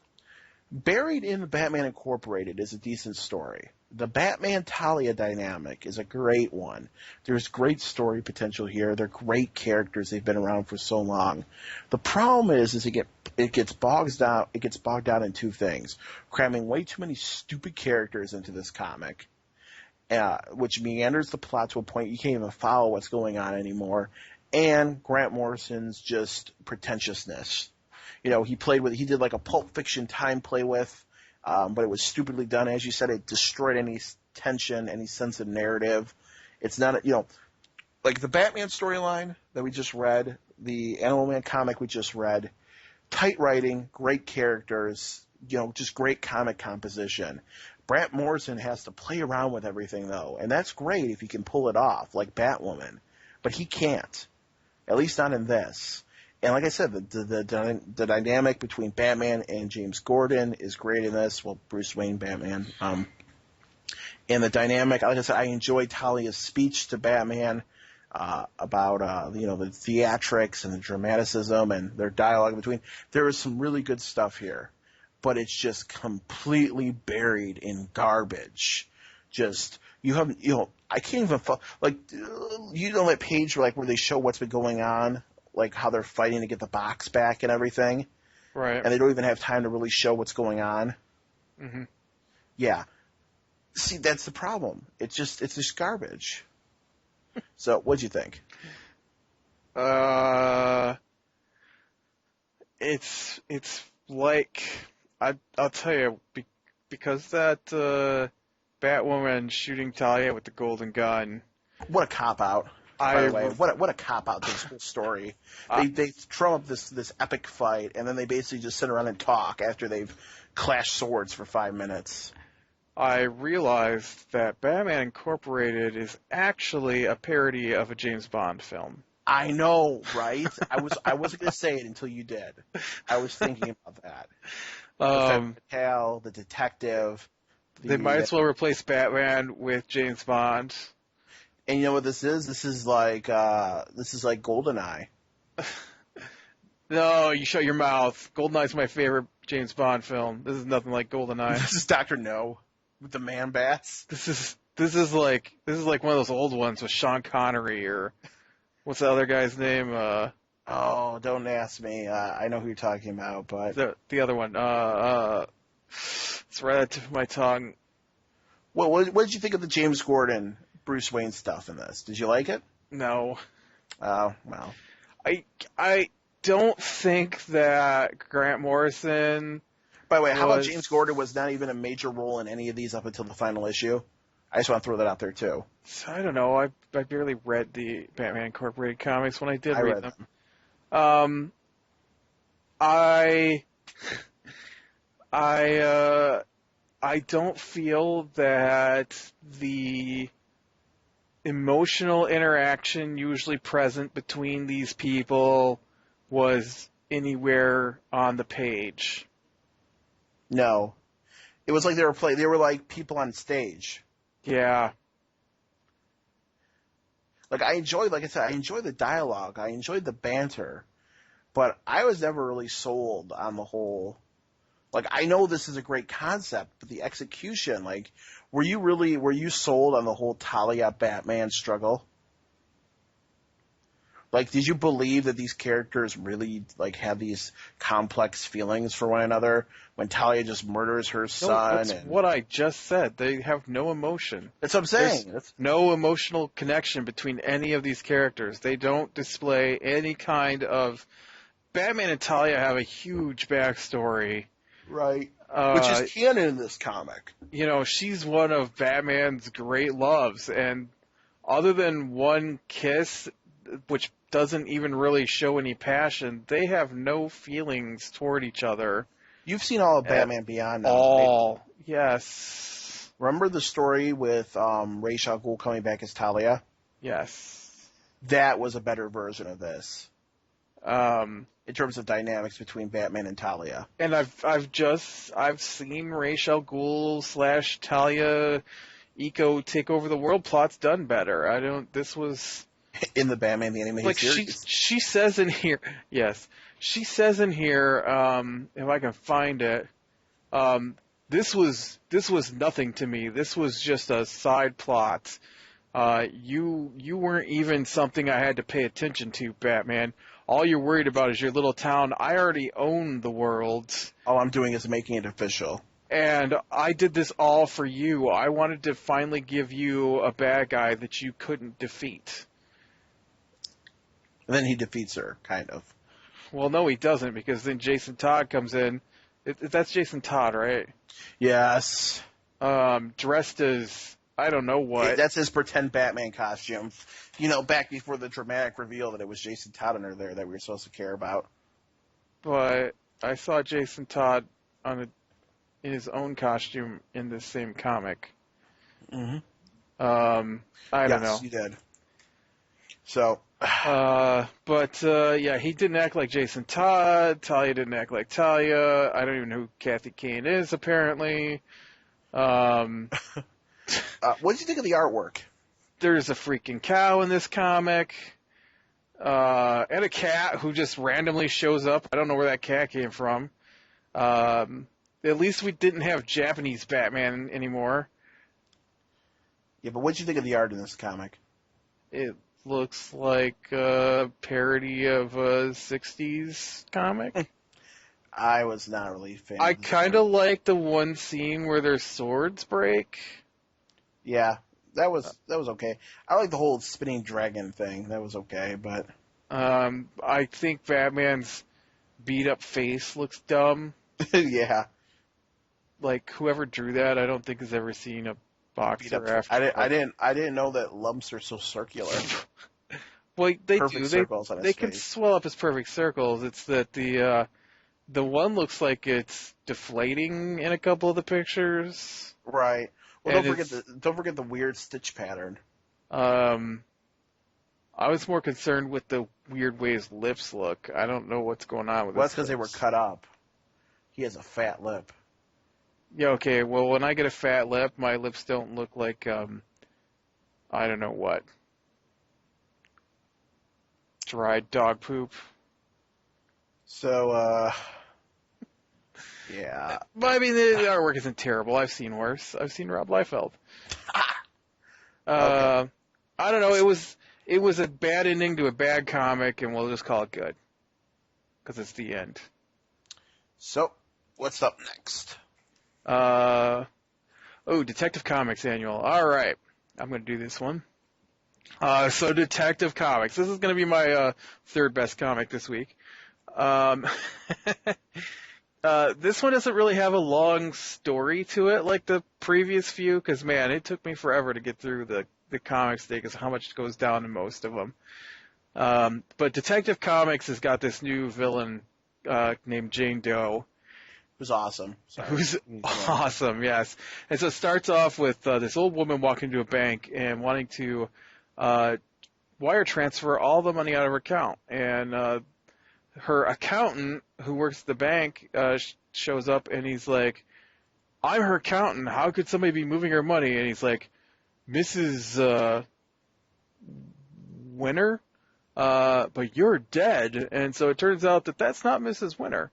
Buried in Batman Incorporated is a decent story. The Batman-Talia dynamic is a great one. There's great story potential here. They're great characters. They've been around for so long. The problem is it gets bogged down in two things. Cramming way too many stupid characters into this comic, which meanders the plot to a point you can't even follow what's going on anymore, and Grant Morrison's just pretentiousness. You know, he did like a Pulp Fiction time play with, but it was stupidly done. As you said, it destroyed any tension, any sense of narrative. It's not, like the Batman storyline that we just read, the Animal Man comic we just read, tight writing, great characters, just great comic composition. Grant Morrison has to play around with everything, though, and that's great if he can pull it off, like Batwoman. But he can't, at least not in this. And like I said, the dynamic between Batman and James Gordon is great in this. Well, Bruce Wayne, Batman. And the dynamic, like I said, I enjoyed Talia's speech to Batman about the theatrics and the dramaticism and their dialogue between. There is some really good stuff here, but it's just completely buried in garbage. Just I can't even that page where they show what's been going on. Like how they're fighting to get the box back and everything. Right. And they don't even have time to really show what's going on. Mm-hmm. Yeah. See, that's the problem. It's just garbage. So, what'd you think? It's like, I'll tell you, because that Batwoman shooting Talia with the golden gun. What a cop-out. By the way, what a cop-out to this whole story. They drum up this epic fight, and then they basically just sit around and talk after they've clashed swords for 5 minutes. I realized that Batman Incorporated is actually a parody of a James Bond film. I know, right? I wasn't going to say it until you did. I was thinking about that. The detective. They might as well replace Batman with James Bond. And you know what this is? This is like GoldenEye. No, you shut your mouth. GoldenEye's my favorite James Bond film. This is nothing like GoldenEye. This is Dr. No with the man bats. This is like one of those old ones with Sean Connery or what's the other guy's name? Oh, don't ask me. I know who you're talking about, but the other one. It's right at the tip of my tongue. Well, what did you think of the James Gordon Bruce Wayne stuff in this? Did you like it? No. Oh, well. I don't think that Grant Morrison. By the way, how about James Gordon was not even a major role in any of these up until the final issue? I just want to throw that out there too. I don't know. I barely read the Batman Incorporated comics when I did read them. I don't feel that the emotional interaction usually present between these people was anywhere on the page. No. It was like they were like people on stage. Yeah. Like I enjoyed the dialogue. I enjoyed the banter. But I was never really sold on the whole. Like, I know this is a great concept, but the execution, like, were you sold on the whole Talia Batman struggle? Like, did you believe that these characters really like had these complex feelings for one another when Talia just murders her No, son? that's And what I just said. They have no emotion. that's what I'm There's saying. That's no emotional connection between any of these characters. They don't display any kind of. Batman and Talia have a huge backstory. right. Which is Uh, canon in this comic. she's one of Batman's great loves, and other than one kiss, which doesn't even really show any passion, they have no feelings toward each other You've seen all of at Batman Beyond now, right? all. Yes. Remember the story with Ra's al Ghul coming back as Talia? Yes. That was a better version of this Um, in terms of dynamics between Batman and Talia and I've seen Ra's al Ghul / Talia Eco take over the world plots done better. This was in the Batman the Animated like Series. she says in here, yes, she says in here, if I can find it, this was nothing to me. This was just a side plot. You weren't even something I had to pay attention to, Batman. All you're worried about is your little town. I already own the world, All I'm doing is making it official. and I did this all for you. I wanted to finally give you a bad guy that you couldn't defeat. And then he defeats her, kind of. Well, no, he doesn't, because then Jason Todd comes in. That's Jason Todd, right? Yes. Dressed as I don't know what. That's his pretend Batman costume. Back before the dramatic reveal that it was Jason Todd under there that we were supposed to care about. But I saw Jason Todd in his own costume in this same comic. Mm-hmm. I don't know. Yes, you did. So. Yeah, he didn't act like Jason Todd. Talia didn't act like Talia. I don't even know who Kathy Kane is, apparently. What did you think of the artwork? There's a freaking cow in this comic. And a cat who just randomly shows up. I don't know where that cat came from. At least we didn't have Japanese Batman anymore. Yeah, but what did you think of the art in this comic? It looks like a parody of a 60s comic. I was not really a fan. I kind of like the one scene where their swords break. Yeah, that was okay. I like the whole spinning dragon thing. That was okay, but I think Batman's beat up face looks dumb. yeah. Like whoever drew that, I don't think has ever seen a boxer after. I didn't know that lumps are so circular. Well, they Perfect do. circles on his They can face. swell up as perfect circles. It's that the one looks like it's deflating in a couple of the pictures. Right. Well, And don't forget the weird stitch pattern. I was more concerned with the weird way his lips look. I don't know what's going on with. Well, his that's because they were lips. cut up. He has a fat lip. Yeah. Okay. Well, when I get a fat lip, my lips don't look like I don't know what. Dried dog poop. So, yeah. But I mean, the artwork isn't terrible. I've seen worse. I've seen Rob Liefeld. Okay. I don't know. It was a bad ending to a bad comic, and we'll just call it good because it's the end. So, what's up next? Detective Comics Annual. All right, I'm going to do this one. So Detective Comics. This is going to be my third best comic this week. This one doesn't really have a long story to it like the previous few, because, man, it took me forever to get through the comics today because how much goes down in most of them. But Detective Comics has got this new villain named Jane Doe. Who's awesome. Sorry. Who's awesome, yes. And so it starts off with this old woman walking into a bank and wanting to wire transfer all the money out of her account. And her accountant, who works at the bank, shows up and he's like, I'm her accountant. How could somebody be moving her money? And he's like, Mrs. Winter? But you're dead. And so it turns out that that's not Mrs. Winter.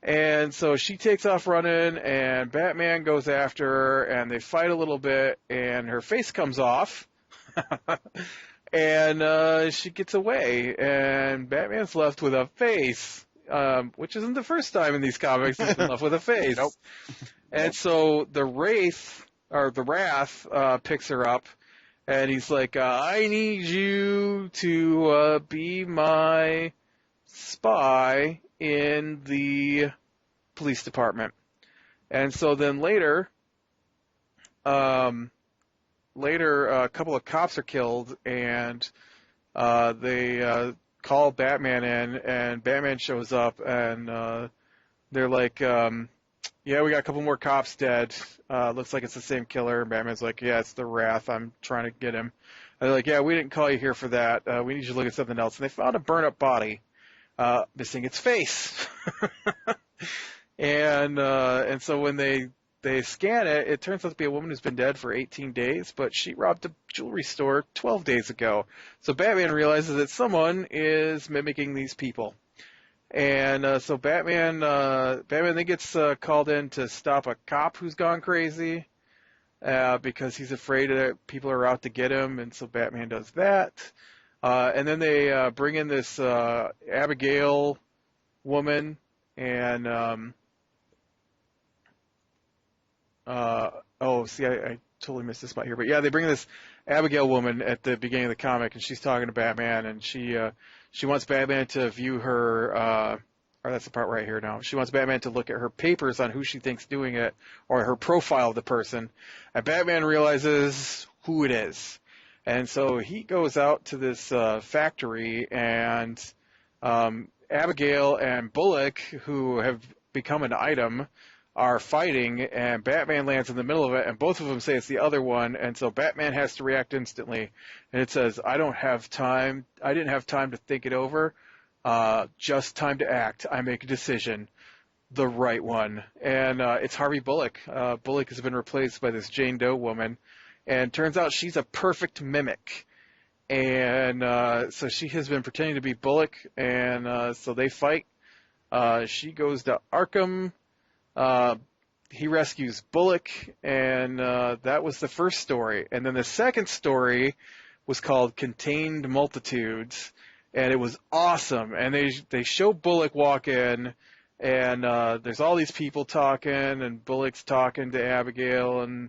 And so she takes off running, and Batman goes after her, and they fight a little bit, and her face comes off. and she gets away, and Batman's left with a face, which isn't the first time in these comics he's been left with a Nope. face. And Nope. so the Wraith, or the Wrath, picks her up, and he's like, I need you to be my spy in the police department. And so then um, later a couple of cops are killed, and they call Batman in, and Batman shows up, and they're like, yeah, we got a couple more cops dead. Looks like it's the same killer. And Batman's like, yeah, it's the Wrath. I'm trying to get him. And they're like, yeah, we didn't call you here for that. We need you to look at something else. And they found a burn-up body, missing its face. And so when they scan it, it turns out to be a woman who's been dead for 18 days, but she robbed a jewelry store 12 days ago. So Batman realizes that someone is mimicking these people. And so Batman then gets called in to stop a cop who's gone crazy because he's afraid that people are out to get him, and so Batman does that. And then they bring in this Abigail woman, and I totally missed this spot here, but yeah, they bring this Abigail woman at the beginning of the comic, and she's talking to Batman, and she wants Batman to view her, or that's the part right here now. She wants Batman to look at her papers on who she thinks doing it, or her profile of the person, and Batman realizes who it is, and so he goes out to this factory, and Abigail and Bullock, who have become an item, are fighting, and Batman lands in the middle of it, and both of them say it's the other one, and so Batman has to react instantly, and it says, I didn't have time to think it over, just time to act. I make a decision, the right one, and it's Harvey Bullock. Bullock has been replaced by this Jane Doe woman, and turns out she's a perfect mimic, and so she has been pretending to be Bullock, and so they fight. She goes to Arkham. He rescues Bullock, and that was the first story. And then the second story was called Contained Multitudes, and it was awesome. And they show Bullock walk in, and there's all these people talking, and Bullock's talking to Abigail, and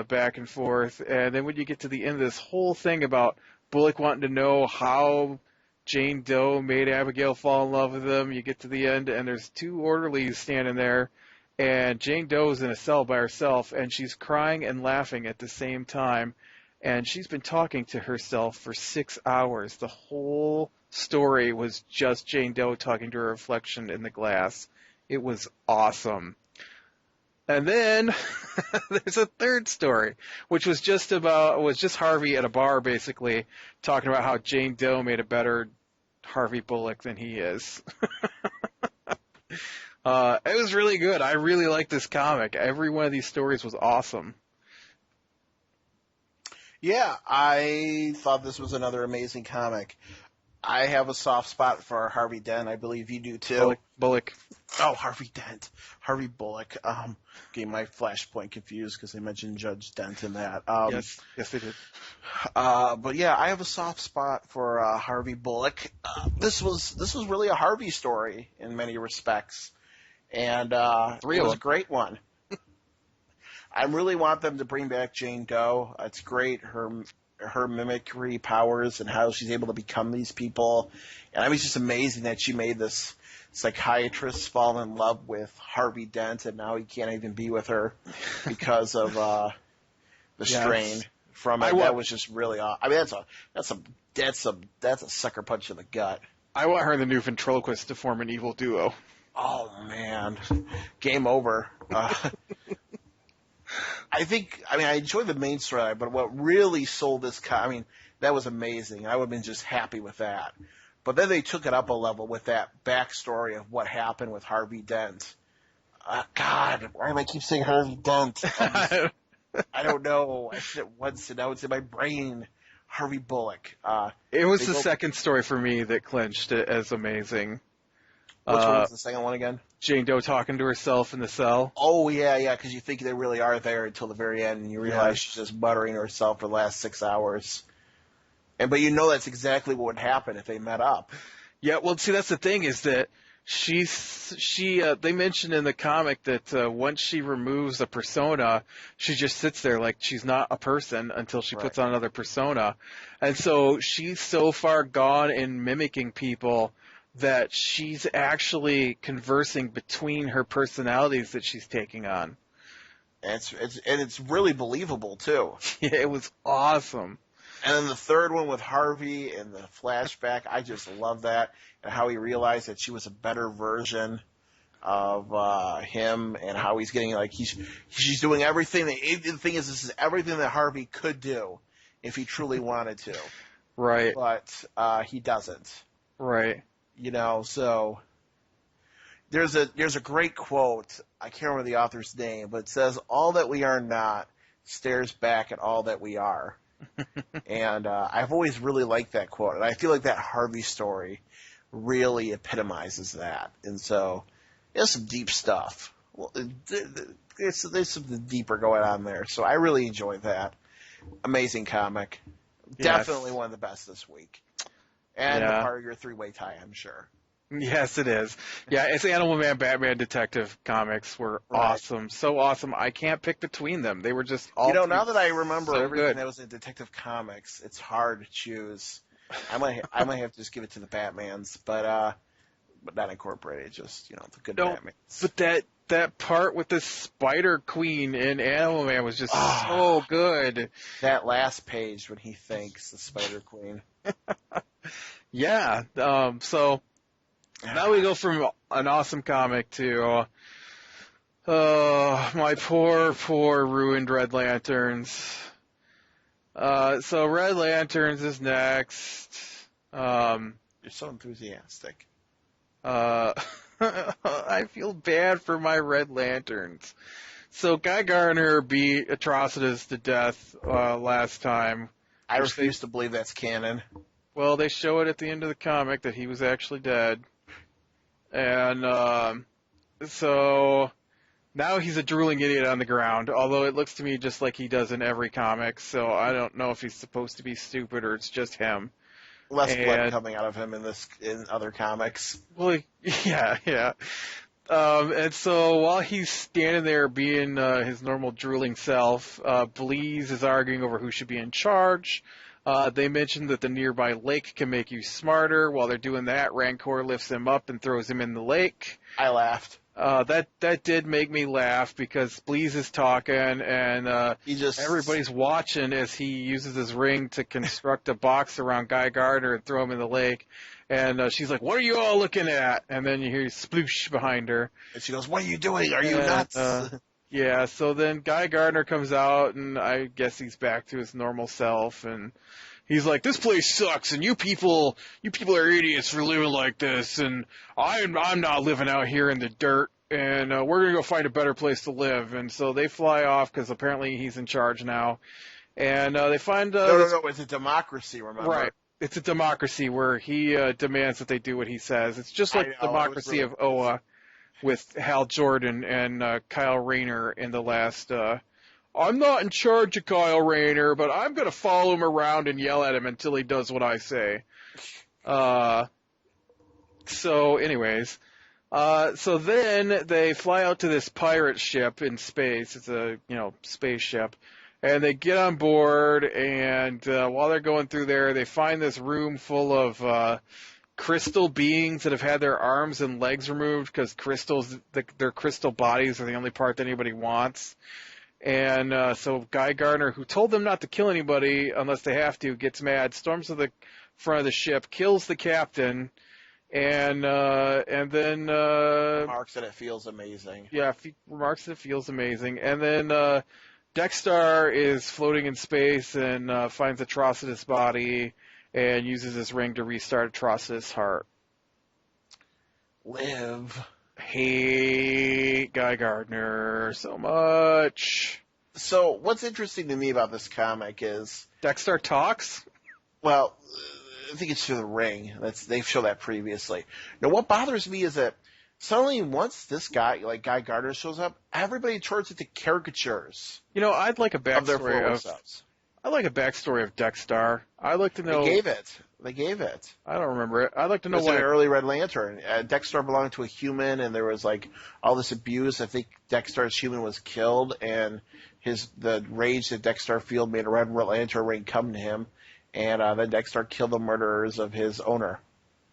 back and forth. And then when you get to the end of this whole thing about Bullock wanting to know how Jane Doe made Abigail fall in love with him, you get to the end, and there's two orderlies standing there, and Jane Doe's in a cell by herself, and she's crying and laughing at the same time, and she's been talking to herself for 6 hours. The whole story was just Jane Doe talking to her reflection in the glass. It was awesome. And then there's a third story, which was just Harvey at a bar, basically talking about how Jane Doe made a better Harvey Bullock than he is. It was really good. I really liked this comic. Every one of these stories was awesome. Yeah, I thought this was another amazing comic. I have a soft spot for Harvey Dent. I believe you do too. Bullock. Oh, Harvey Dent. Harvey Bullock. Getting my Flashpoint confused because they mentioned Judge Dent in that. Yes, they did. But yeah, I have a soft spot for Harvey Bullock. This was really a Harvey story in many respects, and it was a great one. I really want them to bring back Jane Doe. It's great, her mimicry powers and how she's able to become these people. And I was just amazing that she made this psychiatrist fall in love with Harvey Dent, and now he can't even be with her because of the strain from it. That was just really awesome. I mean, that's a sucker punch in the gut. I want her and the new ventriloquist to form an evil duo. Oh man, game over. I enjoyed the main storyline, but what really sold this, that was amazing. I would have been just happy with that. But then they took it up a level with that backstory of what happened with Harvey Dent. God, why do I keep saying Harvey Dent? I don't know. I said it once, and now it's in my brain. Harvey Bullock. It was the second story for me that clinched it as amazing. Which one was the second one again? Jane Doe talking to herself in the cell. Oh, yeah, because you think they really are there until the very end, and you realize she's just muttering to herself for the last 6 hours. But you know that's exactly what would happen if they met up. Yeah, well, see, that's the thing is that they mentioned in the comic that once she removes a persona, she just sits there like she's not a person until she Right. puts on another persona. And so she's so far gone in mimicking people that she's actually conversing between her personalities that she's taking on. And it's really believable too. Yeah, it was awesome. And then the third one with Harvey and the flashback, I just love that, and how he realized that she was a better version of him, and how he's getting like she's doing everything. The thing is, this is everything that Harvey could do if he truly wanted to, Right, but he doesn't. right. So there's a great quote. I can't remember the author's name, but it says, "All that we are not stares back at all that we are." And I've always really liked that quote, and I feel like that Harvey story really epitomizes that. And so, it's some deep stuff. Well, there's something deeper going on there. So I really enjoyed that. Amazing comic. Yes. Definitely one of the best this week. And Yeah. part of your three-way tie, I'm sure. Yes, it is. Yeah, it's Animal Man, Batman, Detective comics were Right. awesome. So awesome. I can't pick between them. They were just all three Now that I remember so everything good. that was in Detective Comics, it's hard to choose. I might have to just give it to the Batmans, but not incorporated. Just the good No, Batmans. but that part with the Spider Queen in Animal Man was just so good. That last page when he thanks the Spider Queen. Yeah. So now we go from an awesome comic to my poor ruined Red Lanterns. So Red Lanterns is next. You're so enthusiastic. I feel bad for my Red Lanterns. So Guy Gardner beat Atrocitus to death last time. I refuse to believe that's canon. Well, they show it at the end of the comic that he was actually dead. And so now he's a drooling idiot on the ground, although it looks to me just like he does in every comic, so I don't know if he's supposed to be stupid or it's just him. Less blood coming out of him in other comics. Well, yeah. And so while he's standing there being his normal drooling self, Bleeze is arguing over who should be in charge. They mentioned that the nearby lake can make you smarter. While they're doing that, Rancor lifts him up and throws him in the lake. I laughed. That did make me laugh because Bleeze is talking and everybody's watching as he uses his ring to construct a box around Guy Gardner and throw him in the lake. And she's like, "What are you all looking at?" And then you hear sploosh behind her. And she goes, "What are you doing? Are you nuts?" Yeah, so then Guy Gardner comes out, and I guess he's back to his normal self, and he's like, "This place sucks, and you people are idiots for living like this, and I'm not living out here in the dirt, and we're gonna go find a better place to live." And so they fly off because apparently he's in charge now, and they find no, it's a democracy. Remember, right? It's a democracy where he demands that they do what he says. It's just like the democracy of Oa with Hal Jordan and Kyle Rayner in the last. I'm not in charge of Kyle Rayner, but I'm going to follow him around and yell at him until he does what I say. So anyways, so then they fly out to this pirate ship in space. It's a, spaceship. And they get on board, and while they're going through there, they find this room full of crystal beings that have had their arms and legs removed because their crystal bodies are the only part that anybody wants. And so Guy Gardner, who told them not to kill anybody unless they have to, gets mad, storms to the front of the ship, kills the captain, and then remarks that it feels amazing. Yeah, remarks that it feels amazing, and then Dexter is floating in space and finds Atrocitus' body and uses his ring to restart Atrocitus' heart. Live. Hate Guy Gardner so much. So what's interesting to me about this comic is Dexter talks? Well, I think it's through the ring. They've shown that previously. Now, what bothers me is that suddenly once this guy, like Guy Gardner, shows up, everybody turns into caricatures. I'd like a backstory of their former selves. I like a backstory of Dexter. I'd like to They know. gave it. They gave it. I don't remember it. I'd like to It know was an why. early Red Lantern. Dexter belonged to a human, and there was like all this abuse. I think Dexter's human was killed, and the rage that Dexter felt made a Red Lantern ring come to him, and then Dexter killed the murderers of his owner.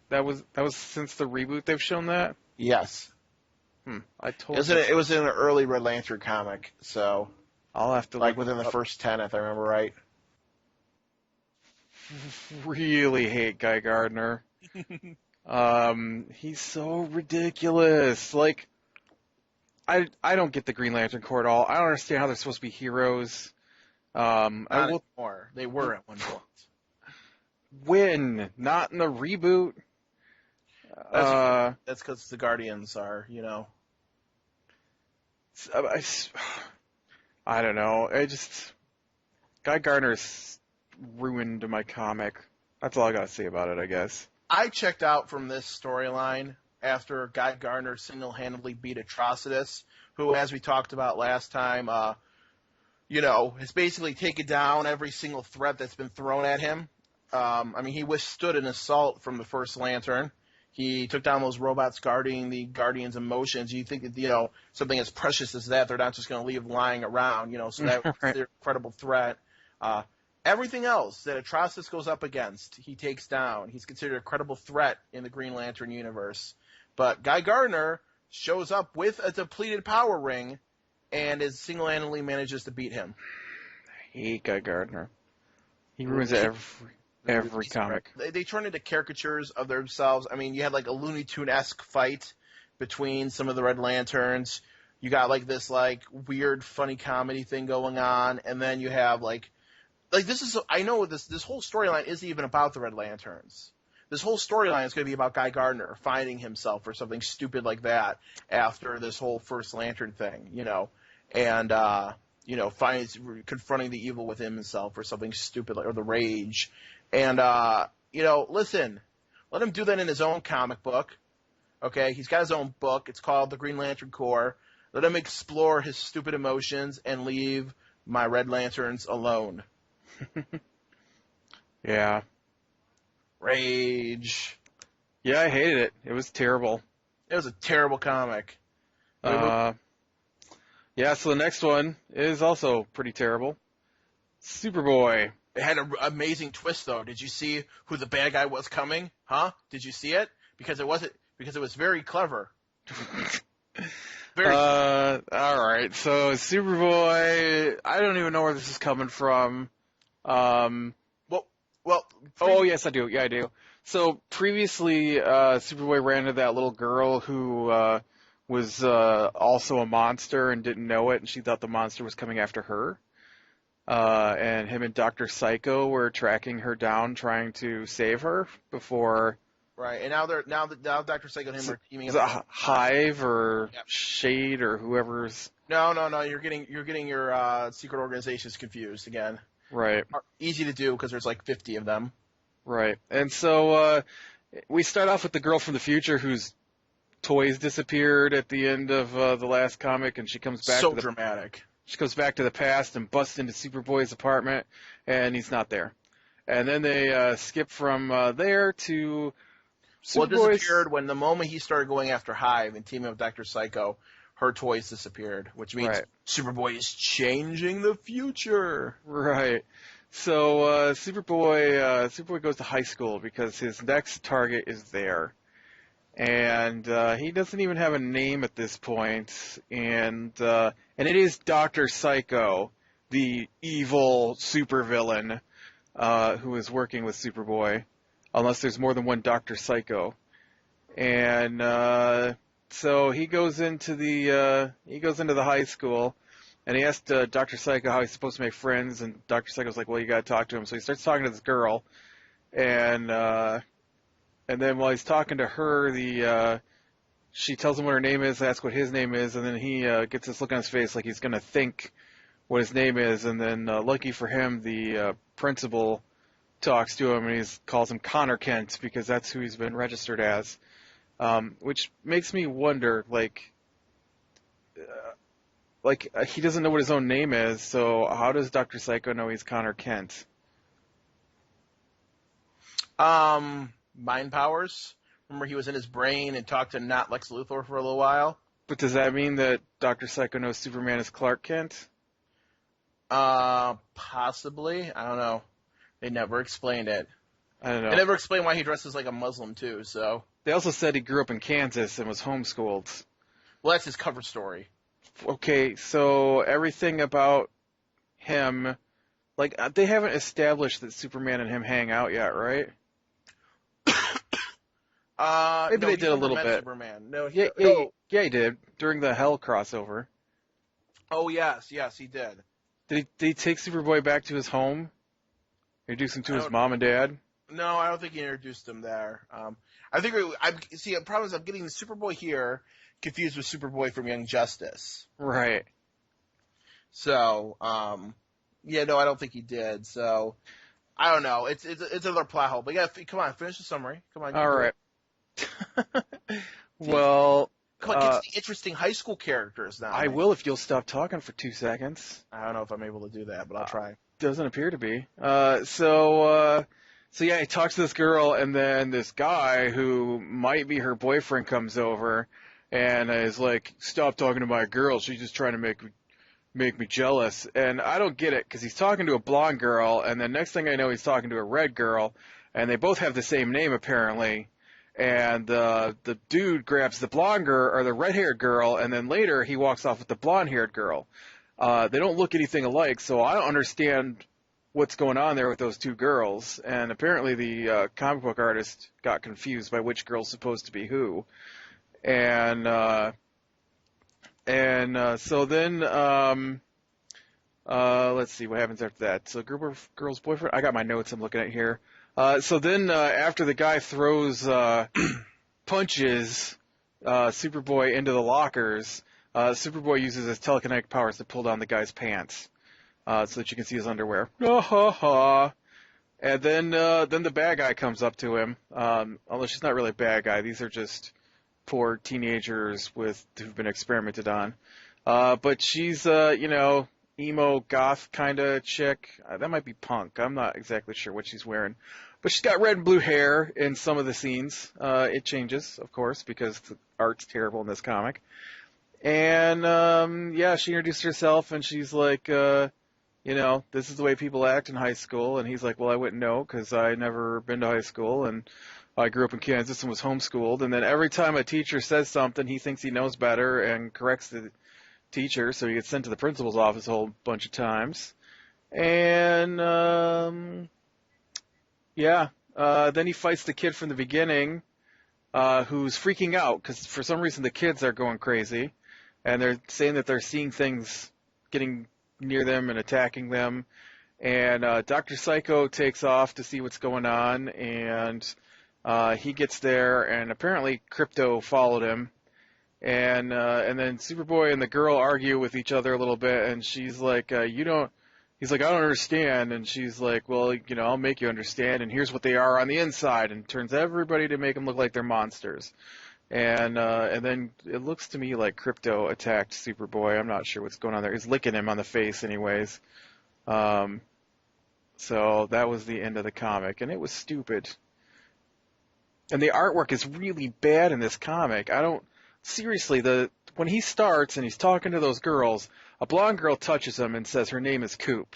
That was since the reboot they've shown that. Yes, I totally. it was in an early Red Lantern comic, so I'll have to like look within the up. first 10, if I remember right. Really hate Guy Gardner. He's so ridiculous. Like, I don't get the Green Lantern Corps at all. I don't understand how they're supposed to be heroes. I Not will anymore. They were at one point. win, not in the reboot. Uh, That's because the Guardians are, I, I don't know. Guy Gardner's ruined my comic. That's all I gotta say about it, I guess. I checked out from this storyline after Guy Gardner single-handedly beat Atrocitus, who, as we talked about last time, has basically taken down every single threat that's been thrown at him. He withstood an assault from the First Lantern. He took down those robots guarding the Guardians' emotions. You think that, something as precious as that, they're not just going to leave lying around, so that was Right. their incredible threat. Everything else that Atrocitus goes up against, he takes down. He's considered a credible threat in the Green Lantern universe. But Guy Gardner shows up with a depleted power ring and single-handedly manages to beat him. I hate Guy Gardner. He ruins every comic. They turn into caricatures of themselves. You had like a Looney Tune-esque fight between some of the Red Lanterns. You got like this like weird funny comedy thing going on, and then you have like I know this whole storyline isn't even about the Red Lanterns. This whole storyline is going to be about Guy Gardner finding himself or something stupid like that after this whole First Lantern thing, and confronting the evil within himself or something stupid or the rage. And listen, let him do that in his own comic book. Okay, he's got his own book. It's called The Green Lantern Corps. Let him explore his stupid emotions and leave my Red Lanterns alone. Yeah. Rage. Yeah, I hated it. It was terrible. It was a terrible comic. Yeah, so the next one is also pretty terrible. Superboy. It had an amazing twist, though. Did you see who the bad guy was coming? Huh? Did you see it? Because it was very clever. All right. So Superboy, I don't even know where this is coming from. Oh yes, I do. Yeah, I do. So previously, Superboy ran into that little girl who was also a monster and didn't know it, and she thought the monster was coming after her. And him and Dr. Psycho were tracking her down, trying to save her before. Right, and now Dr. Psycho and him are teaming Is it up. Hive or Yep. Shade or whoever's No. You're getting your secret organizations confused again. right. Easy to do because there's like 50 of them. Right. And so we start off with the girl from the future whose toys disappeared at the end of the last comic, and she comes back. So dramatic. She goes back to the past and busts into Superboy's apartment, and he's not there. And then they skip from there to Well, it Superboy's. disappeared when the moment he started going after Hive and teaming up with Dr. Psycho, her toys disappeared, which means Right. Superboy is changing the future. Right. So Superboy goes to high school because his next target is there. And he doesn't even have a name at this point, and it is Dr. Psycho, the evil supervillain, who is working with Superboy, unless there's more than one Dr. Psycho. And so he goes into the high school, and he asked Dr. Psycho how he's supposed to make friends, and Dr. Psycho's like, well, you gotta talk to him. So he starts talking to this girl, and then while he's talking to her, she tells him what her name is, asks what his name is, and then he gets this look on his face like he's going to think what his name is, and then lucky for him, the principal talks to him, and he calls him Connor Kent because that's who he's been registered as, which makes me wonder, like, like he doesn't know what his own name is, so how does Dr. Psycho know he's Connor Kent? Mind powers. Remember, he was in his brain and talked to not Lex Luthor for a little while. But does that mean that Dr. Psycho knows Superman is Clark Kent? Possibly. I don't know. They never explained it. I don't They know. never explained why he dresses like a Muslim too. So, They also said he grew up in Kansas and was homeschooled. well, that's his cover story. Okay, so everything about him, like they haven't established that Superman and him hang out yet, right? Maybe No, they he did a never little met bit. Superman. No, Yeah, yeah, no. yeah, he did during the Hell crossover. Oh yes, he did. Did he take Superboy back to his home? Introduce him to I his don't. mom and dad? No, I don't think he introduced him there. I think I see. The problem is I'm getting Superboy here confused with Superboy from Young Justice. Right. So, yeah, no, I don't think he did. So, I don't know. It's another plot hole. But yeah, come on, finish the summary. Come on. You All can do right. it. Well, Come on, get to the interesting high school characters now. I man. will if you'll stop talking for 2 seconds. I don't know if I'm able to do that, but I'll try. Doesn't appear to be. So yeah, he talks to this girl, and then this guy who might be her boyfriend comes over, and is like, "Stop talking to my girl. She's just trying to make me jealous." And I don't get it because he's talking to a blonde girl, and then next thing I know, he's talking to a red girl, and they both have the same name apparently. And the dude grabs the blonde girl or the red-haired girl, and then later he walks off with the blonde-haired girl. They don't look anything alike, so I don't understand what's going on there with those two girls. And apparently the comic book artist got confused by which girl's supposed to be who. And so then let's see what happens after that. So group of girls' boyfriend. I got my notes I'm looking at here. So then after the guy throws punches Superboy into the lockers, Superboy uses his telekinetic powers to pull down the guy's pants so that you can see his underwear. And then the bad guy comes up to him. Although she's not really a bad guy. These are just poor teenagers who've been experimented on. But she's emo goth kind of chick. That might be punk. I'm not exactly sure what she's wearing. But she's got red and blue hair in some of the scenes. It changes, of course, because the art's terrible in this comic. And yeah, she introduced herself, and she's like, this is the way people act in high school. And he's like, well, I wouldn't know because I never been to high school, and I grew up in Kansas and was homeschooled. And then every time a teacher says something, he thinks he knows better and corrects the teacher, so he gets sent to the principal's office a whole bunch of times. And then he fights the kid from the beginning, who's freaking out because for some reason the kids are going crazy, and they're saying that they're seeing things getting near them and attacking them. And Dr. Psycho takes off to see what's going on, and he gets there, and apparently Crypto followed him. And then Superboy and the girl argue with each other a little bit, and she's like, he's like, I don't understand, and she's like, well, I'll make you understand, and here's what they are on the inside, and turns everybody to make them look like they're monsters. And then it looks to me like Crypto attacked Superboy. I'm not sure what's going on there. He's licking him on the face anyways. So that was the end of the comic, and it was stupid. And the artwork is really bad in this comic. Seriously, when he starts and he's talking to those girls, a blonde girl touches him and says her name is Coop.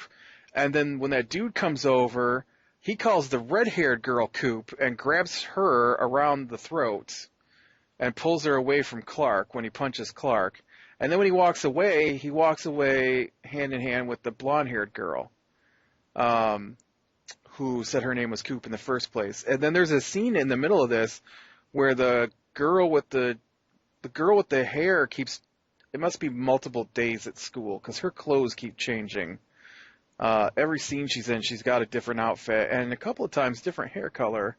And then when that dude comes over, he calls the red-haired girl Coop and grabs her around the throat and pulls her away from Clark when he punches Clark. And then when he walks away hand in hand with the blonde-haired girl, who said her name was Coop in the first place. And then there's a scene in the middle of this where the girl with the hair it must be multiple days at school because her clothes keep changing. Every scene she's in, she's got a different outfit and a couple of times different hair color.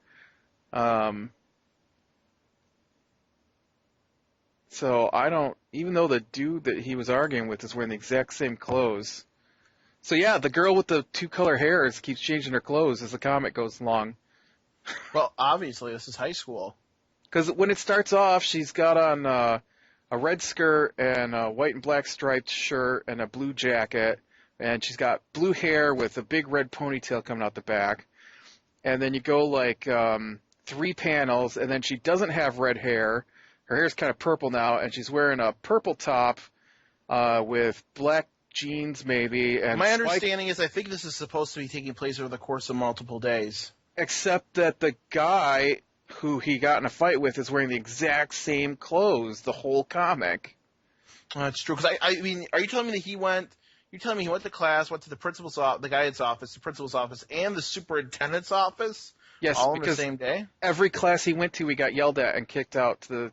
So even though the dude that he was arguing with is wearing the exact same clothes. So yeah, the girl with the two-color hairs keeps changing her clothes as the comic goes along. Well, obviously, this is high school. Because when it starts off, she's got on a red skirt and a white and black striped shirt and a blue jacket, and she's got blue hair with a big red ponytail coming out the back. And then you go like 3 panels, and then she doesn't have red hair. Her hair's kind of purple now, and she's wearing a purple top with black jeans maybe. And My understanding is I think this is supposed to be taking place over the course of multiple days. Except that the guy who he got in a fight with is wearing the exact same clothes the whole comic. That's true. Because I mean, are you telling me that he went? You're telling me he went to class, went to the principal's office, the guidance office, the principal's office, and the superintendent's office? Yes, all on the because same day. every class he went to, he got yelled at and kicked out to the.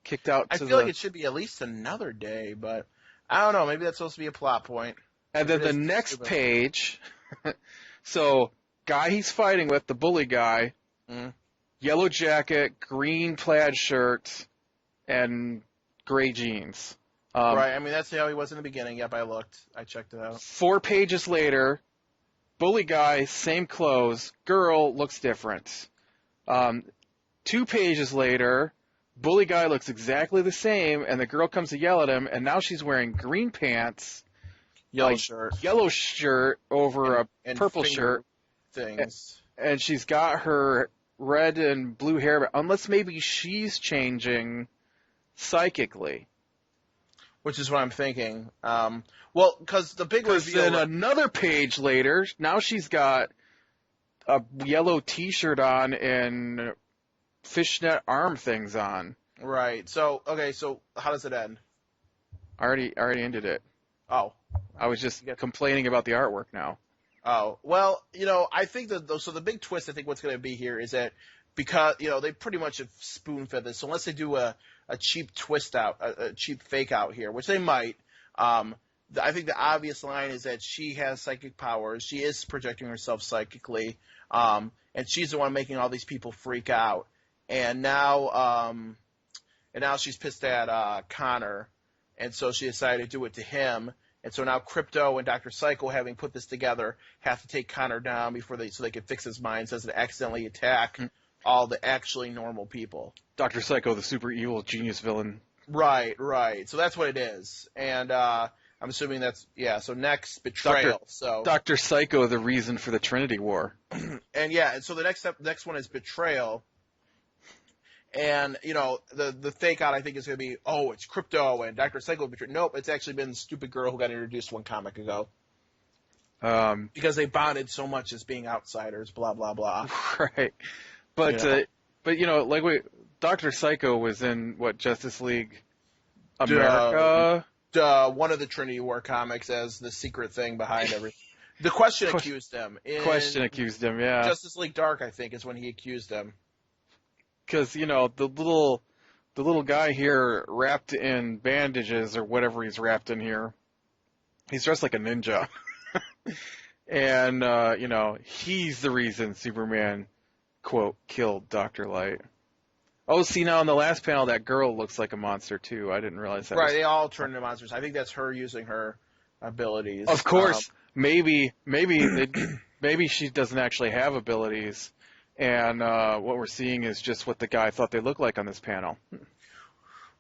I feel like it should be at least another day, but I don't know. Maybe that's supposed to be a plot point. And then the next page, so guy he's fighting with, the bully guy, yellow jacket, green plaid shirt, and gray jeans. Right. I mean, that's how he was in the beginning. Yep, I looked. I checked it out. 4 pages later, bully guy, same clothes. Girl looks different. 2 pages later, bully guy looks exactly the same, and the girl comes to yell at him, and now she's wearing green pants, yellow shirt over a purple shirt, things, and she's got her red and blue hair, but unless maybe she's changing psychically. Which is what I'm thinking. Well, because the big reveal. Then another page later, now she's got a yellow T-shirt on and fishnet arm things on. Right. So okay. So how does it end? I already ended it. Oh. I was just complaining about the artwork now. Oh well, I think that the big twist. I think what's going to be here is that because they pretty much have spoon fed this. So unless they do a cheap twist out, a cheap fake out here, which they might. I think the obvious line is that she has psychic powers. She is projecting herself psychically, and she's the one making all these people freak out. And now she's pissed at Connor, and so she decided to do it to him. And so now Crypto and Dr. Psycho, having put this together, have to take Connor down so they can fix his mind, so doesn't accidentally attack all the actually normal people. Dr. Psycho, the super evil genius villain. Right. So that's what it is. And I'm assuming that's, so next, Betrayal. Dr. Psycho, the reason for the Trinity War. And so the next one is Betrayal. And, the fake out, I think, is going to be, it's Crypto and Dr. Psycho betrayed. Nope, it's actually been the stupid girl who got introduced one comic ago. Because they bonded so much as being outsiders, blah, blah, blah. Right. But, Dr. Psycho was in, Justice League America? One of the Trinity War comics as the secret thing behind everything. The Question accused him. Yeah. Justice League Dark, I think, is when he accused him. Because, the little guy here wrapped in bandages or whatever he's wrapped in here, he's dressed like a ninja. And, he's the reason Superman, quote, killed Dr. Light. Oh, see, now in the last panel, that girl looks like a monster, too. I didn't realize that. Right, they all turn into monsters. I think that's her using her abilities. Of course. Maybe she doesn't actually have abilities. And what we're seeing is just what the guy thought they looked like on this panel.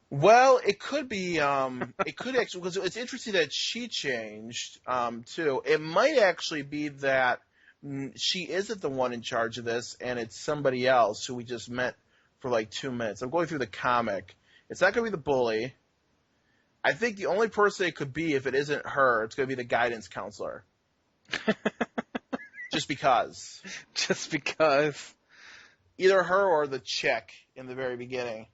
Well, it could be. It could actually, because it's interesting that she changed too. It might actually be that she isn't the one in charge of this, and it's somebody else who we just met for like 2 minutes. I'm going through the comic. It's not going to be the bully. I think the only person it could be, if it isn't her, it's going to be the guidance counselor. Just because. Just because. Either her or the chick in the very beginning.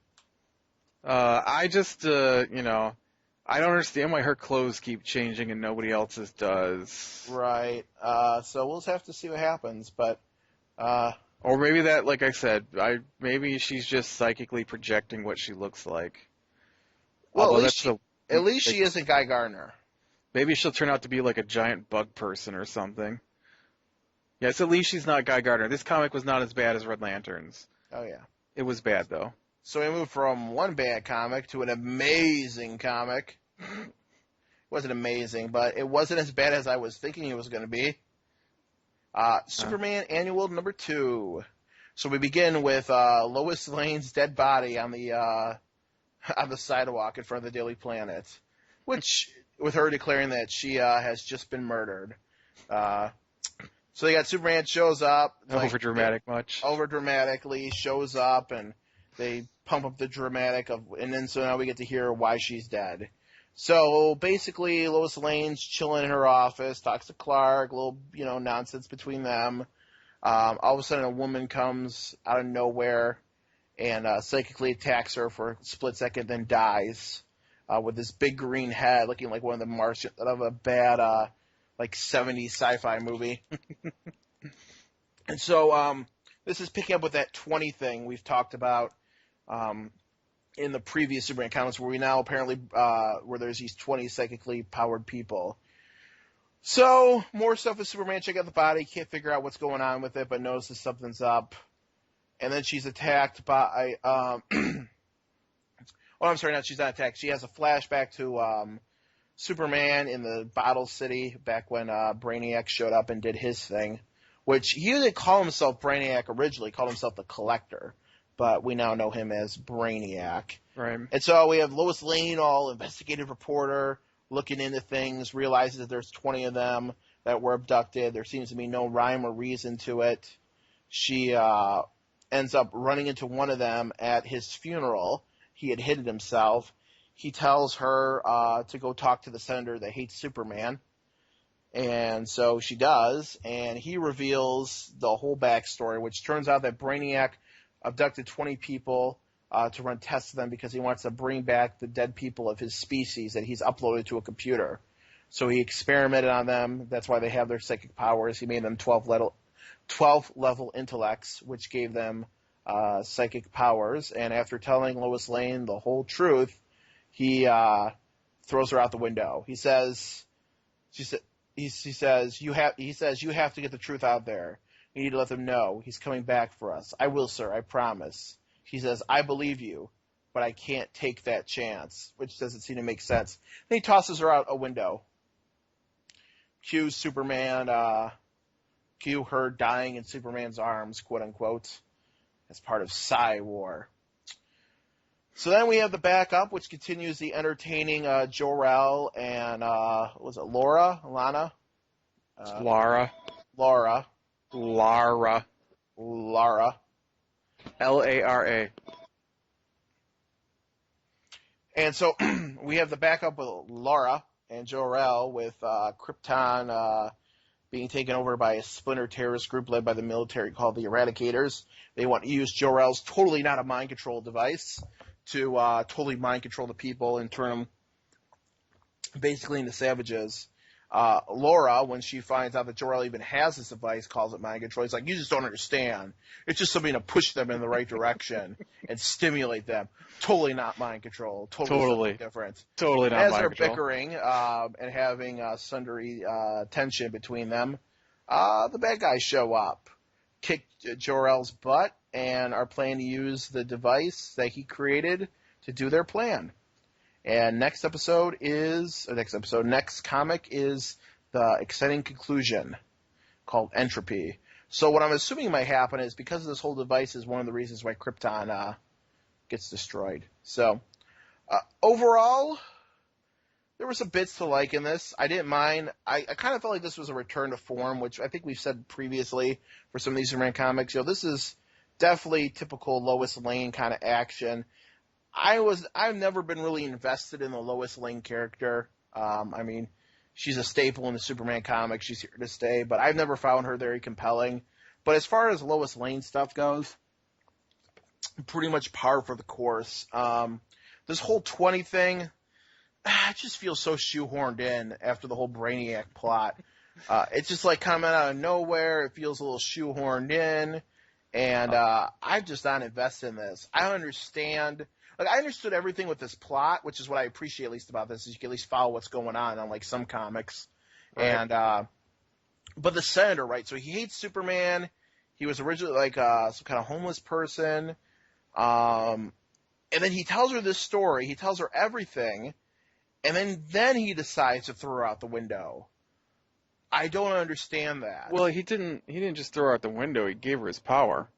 I just, I don't understand why her clothes keep changing and nobody else's does. Right. So we'll just have to see what happens, but. Or maybe that, like I said, maybe she's just psychically projecting what she looks like. Well, at least she isn't Guy Gardner. Maybe she'll turn out to be like a giant bug person or something. Yes, at least she's not Guy Gardner. This comic was not as bad as Red Lantern's. Oh, yeah. It was bad, though. So we moved from one bad comic to an amazing comic. It wasn't amazing, but it wasn't as bad as I was thinking it was going to be. Superman Annual number 2. So we begin with Lois Lane's dead body on the on the sidewalk in front of the Daily Planet, which with her declaring that she has just been murdered. Uh, so they got Superman shows up, Over dramatic much. over dramatically shows up, and they pump up the dramatic and then so now we get to hear why she's dead. So basically, Lois Lane's chilling in her office, talks to Clark, a little nonsense between them. All of a sudden, a woman comes out of nowhere and psychically attacks her for a split second, then dies with this big green head, looking like one of the Martians out of a bad like 70s sci-fi movie. And so this is picking up with that 20 thing we've talked about in the previous Superman comics, where we now apparently where there's these 20 psychically powered people. So more stuff with Superman. Check out the body. Can't figure out what's going on with it, but notices something's up. And then she's attacked by. Oh, I'm sorry, she's not attacked. She has a flashback to Superman in the Bottle City back when Brainiac showed up and did his thing, which he didn't call himself Brainiac originally. He called himself the Collector, but we now know him as Brainiac. Right. And so we have Lois Lane, all investigative reporter, looking into things, realizes that there's 20 of them that were abducted. There seems to be no rhyme or reason to it. She ends up running into one of them at his funeral. He had hidden himself. He tells her to go talk to the senator that hates Superman. And so she does, and he reveals the whole backstory, which turns out that Brainiac abducted 20 people to run tests of them because he wants to bring back the dead people of his species that he's uploaded to a computer. So he experimented on them. That's why they have their psychic powers. He made them 12-level intellects, which gave them psychic powers. And after telling Lois Lane the whole truth, he throws her out the window. He says, you have to get the truth out there. You need to let them know he's coming back for us. I will, sir. I promise. He says, I believe you, but I can't take that chance, which doesn't seem to make sense. Then he tosses her out a window. Cue Superman, cue her dying in Superman's arms, quote unquote, as part of Psy War. So then we have the backup, which continues the entertaining Jor-El and, was it Lana? Lara. Lara. Lara. And so we have the backup with Lara and Jor-El with Krypton being taken over by a splinter terrorist group led by the military called the Eradicators. They want to use Jor-El's totally not a mind control device to totally mind control the people and turn them basically into savages. Laura, when she finds out that Jor-El even has this device, calls it mind control. He's like, you just don't understand. It's just something to push them in the right direction and stimulate them. Totally not mind control. Totally different. Totally not mind control. As they're bickering and having sundry tension between them, the bad guys show up, kick Jor-El's butt, and are planning to use the device that he created to do their plan. And next comic is the exciting conclusion called Entropy. So what I'm assuming might happen is because of this whole device is one of the reasons why Krypton gets destroyed. So overall, there were some bits to like in this. I didn't mind. I kind of felt like this was a return to form, which I think we've said previously for some of these Superman comics. This is definitely typical Lois Lane kind of action. I've never been really invested in the Lois Lane character. I mean, she's a staple in the Superman comics. She's here to stay, but I've never found her very compelling. But as far as Lois Lane stuff goes, pretty much par for the course. This whole 20 thing, it just feels so shoehorned in after the whole Brainiac plot. It's just like coming out of nowhere. It feels a little shoehorned in. And I'm just not invested in this. I understand. Like, I understood everything with this plot, which is what I appreciate least about this, is you can at least follow what's going on like some comics. Right. And but the senator, right? So he hates Superman. He was originally like some kind of homeless person. And then he tells her this story. He tells her everything. And then he decides to throw her out the window. I don't understand that. Well, he didn't just throw her out the window. He gave her his power.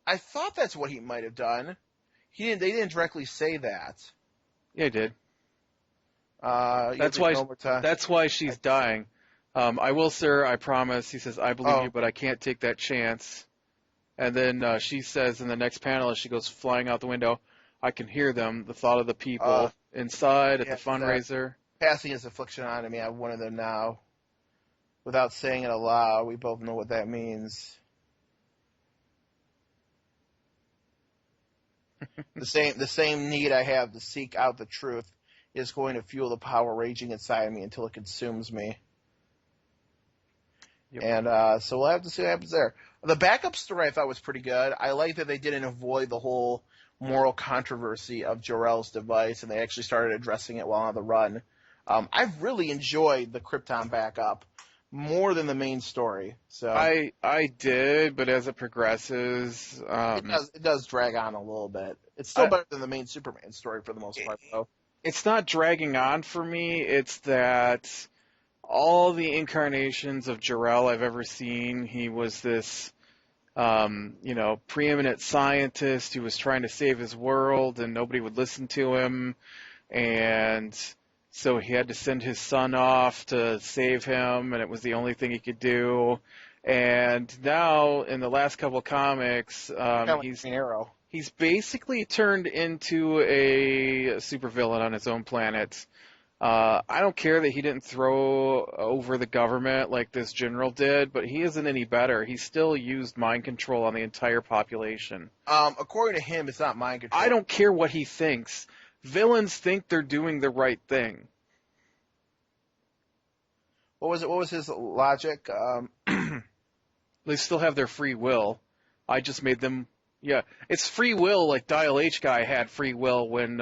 I thought that's what he might have done. They didn't directly say that. Yeah, he did. You have That's to why. go over to. That's why she's dying. I will, sir. I promise. He says, "I believe you, Oh, but I can't take that chance." And then she says in the next panel, as she goes flying out the window, "I can hear them. The thought of the people inside at the yeah, that fundraiser." passing his affliction on to me. I have one of them now. Without saying it aloud, we both know what that means. The same need I have to seek out the truth is going to fuel the power raging inside me until it consumes me. Yep. And so we'll have to see what happens there. The backup story I thought was pretty good. I like that they didn't avoid the whole moral controversy of Jor-El's device, and they actually started addressing it while on the run. I've really enjoyed the Krypton backup more than the main story. So I did, but as it progresses, it does drag on a little bit. It's still I, better than the main Superman story for the most part, though. it's not dragging on for me. It's that all the incarnations of Jor-El I've ever seen, he was this, preeminent scientist who was trying to save his world, and nobody would listen to him, and so he had to send his son off to save him, and it was the only thing he could do. And now, in the last couple of comics, Kind of like Green Arrow. he's basically turned into a supervillain on his own planet. I don't care that he didn't throw over the government like this general did, but he isn't any better. He still used mind control on the entire population. According to him, it's not mind control. I don't care what he thinks. Villains think they're doing the right thing. What was it? What was his logic? They still have their free will. I just made them. Yeah, it's free will. Like Dial H guy had free will when.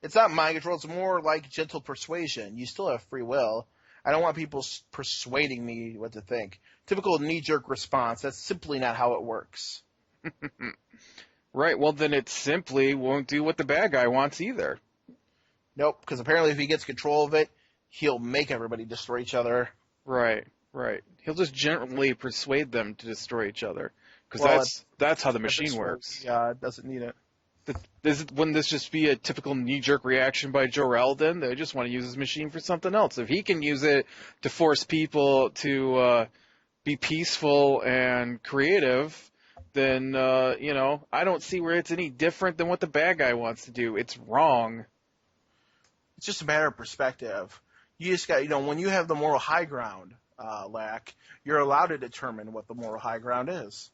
It's not mind control. It's more like gentle persuasion. You still have free will. I don't want people persuading me what to think. Typical knee-jerk response. That's simply not how it works. Right. Well, then it simply won't do what the bad guy wants either. Nope. Because apparently, if he gets control of it, he'll make everybody destroy each other. Right. Right. He'll just gently persuade them to destroy each other, because Well, that's how the machine works. Yeah, it doesn't need it. Wouldn't this just be a typical knee-jerk reaction by Jor-El then? They just want to use his machine for something else. If he can use it to force people to be peaceful and creative, then, I don't see where it's any different than what the bad guy wants to do. It's wrong. It's just a matter of perspective. You just got, when you have the moral high ground, Lack, you're allowed to determine what the moral high ground is.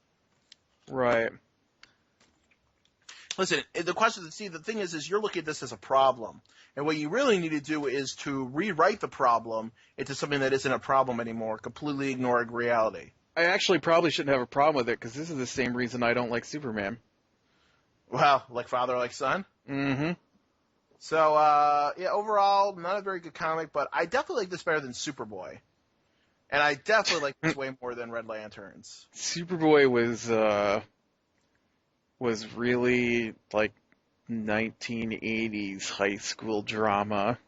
Right. Listen, the thing is you're looking at this as a problem. And what you really need to do is to rewrite the problem into something that isn't a problem anymore, completely ignoring reality. I actually probably shouldn't have a problem with it, because this is the same reason I don't like Superman. Well, like father, like son? Mm-hmm. So, overall, not a very good comic, but I definitely like this better than Superboy. And I definitely like this way more than Red Lanterns. Superboy was really like 1980s high school drama.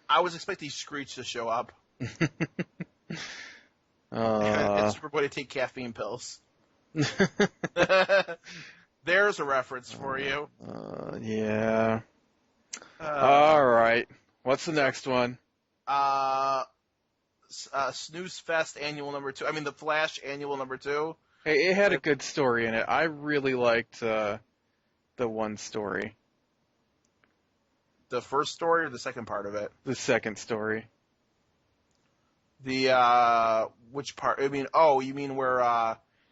I was expecting Screech to show up. uh, And Superboy to take caffeine pills. There's a reference for you. Yeah. All right. What's the next one? Snooze Fest Annual number 2. I mean, The Flash Annual number 2. Hey, it had a good story in it. I really liked the one story. The first story or the second part of it? The second story. Which part? I mean, you mean where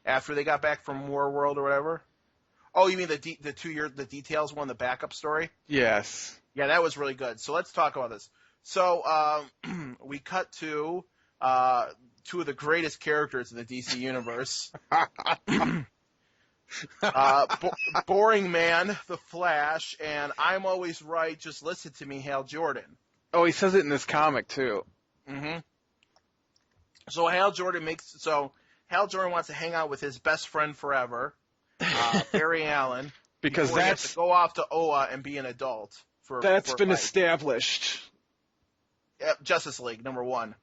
after they got back from War World or whatever? Oh, you mean the details one, the backup story? Yes. Yeah, that was really good. So let's talk about this. So we cut to two of the greatest characters in the DC universe. Boring Man, The Flash, and I'm Always Right, Just Listen to Me, Hal Jordan. Oh, he says it in this comic too. Mm-hmm. So Hal Jordan wants to hang out with his best friend forever, Barry Allen, because he has to go off to Oa and be an adult. That's been established. Justice League number 1.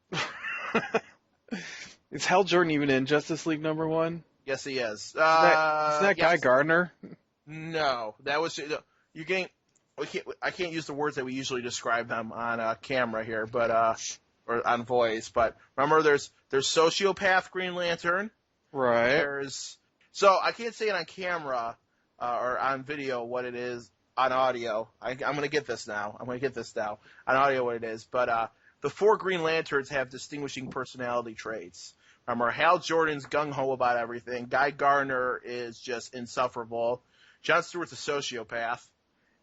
Is Hal Jordan even in Justice League number 1? Yes, he is. Isn't that Guy Gardner? No, that was you can't. I can't use the words that we usually describe them on camera here, but or on voice. But remember, there's sociopath Green Lantern. Right. So I can't say it on camera or on video what it is on audio. I'm gonna get this now. On audio what it is. But the 4 Green Lanterns have distinguishing personality traits. Remember, Hal Jordan's gung-ho about everything. Guy Gardner is just insufferable. Jon Stewart's a sociopath.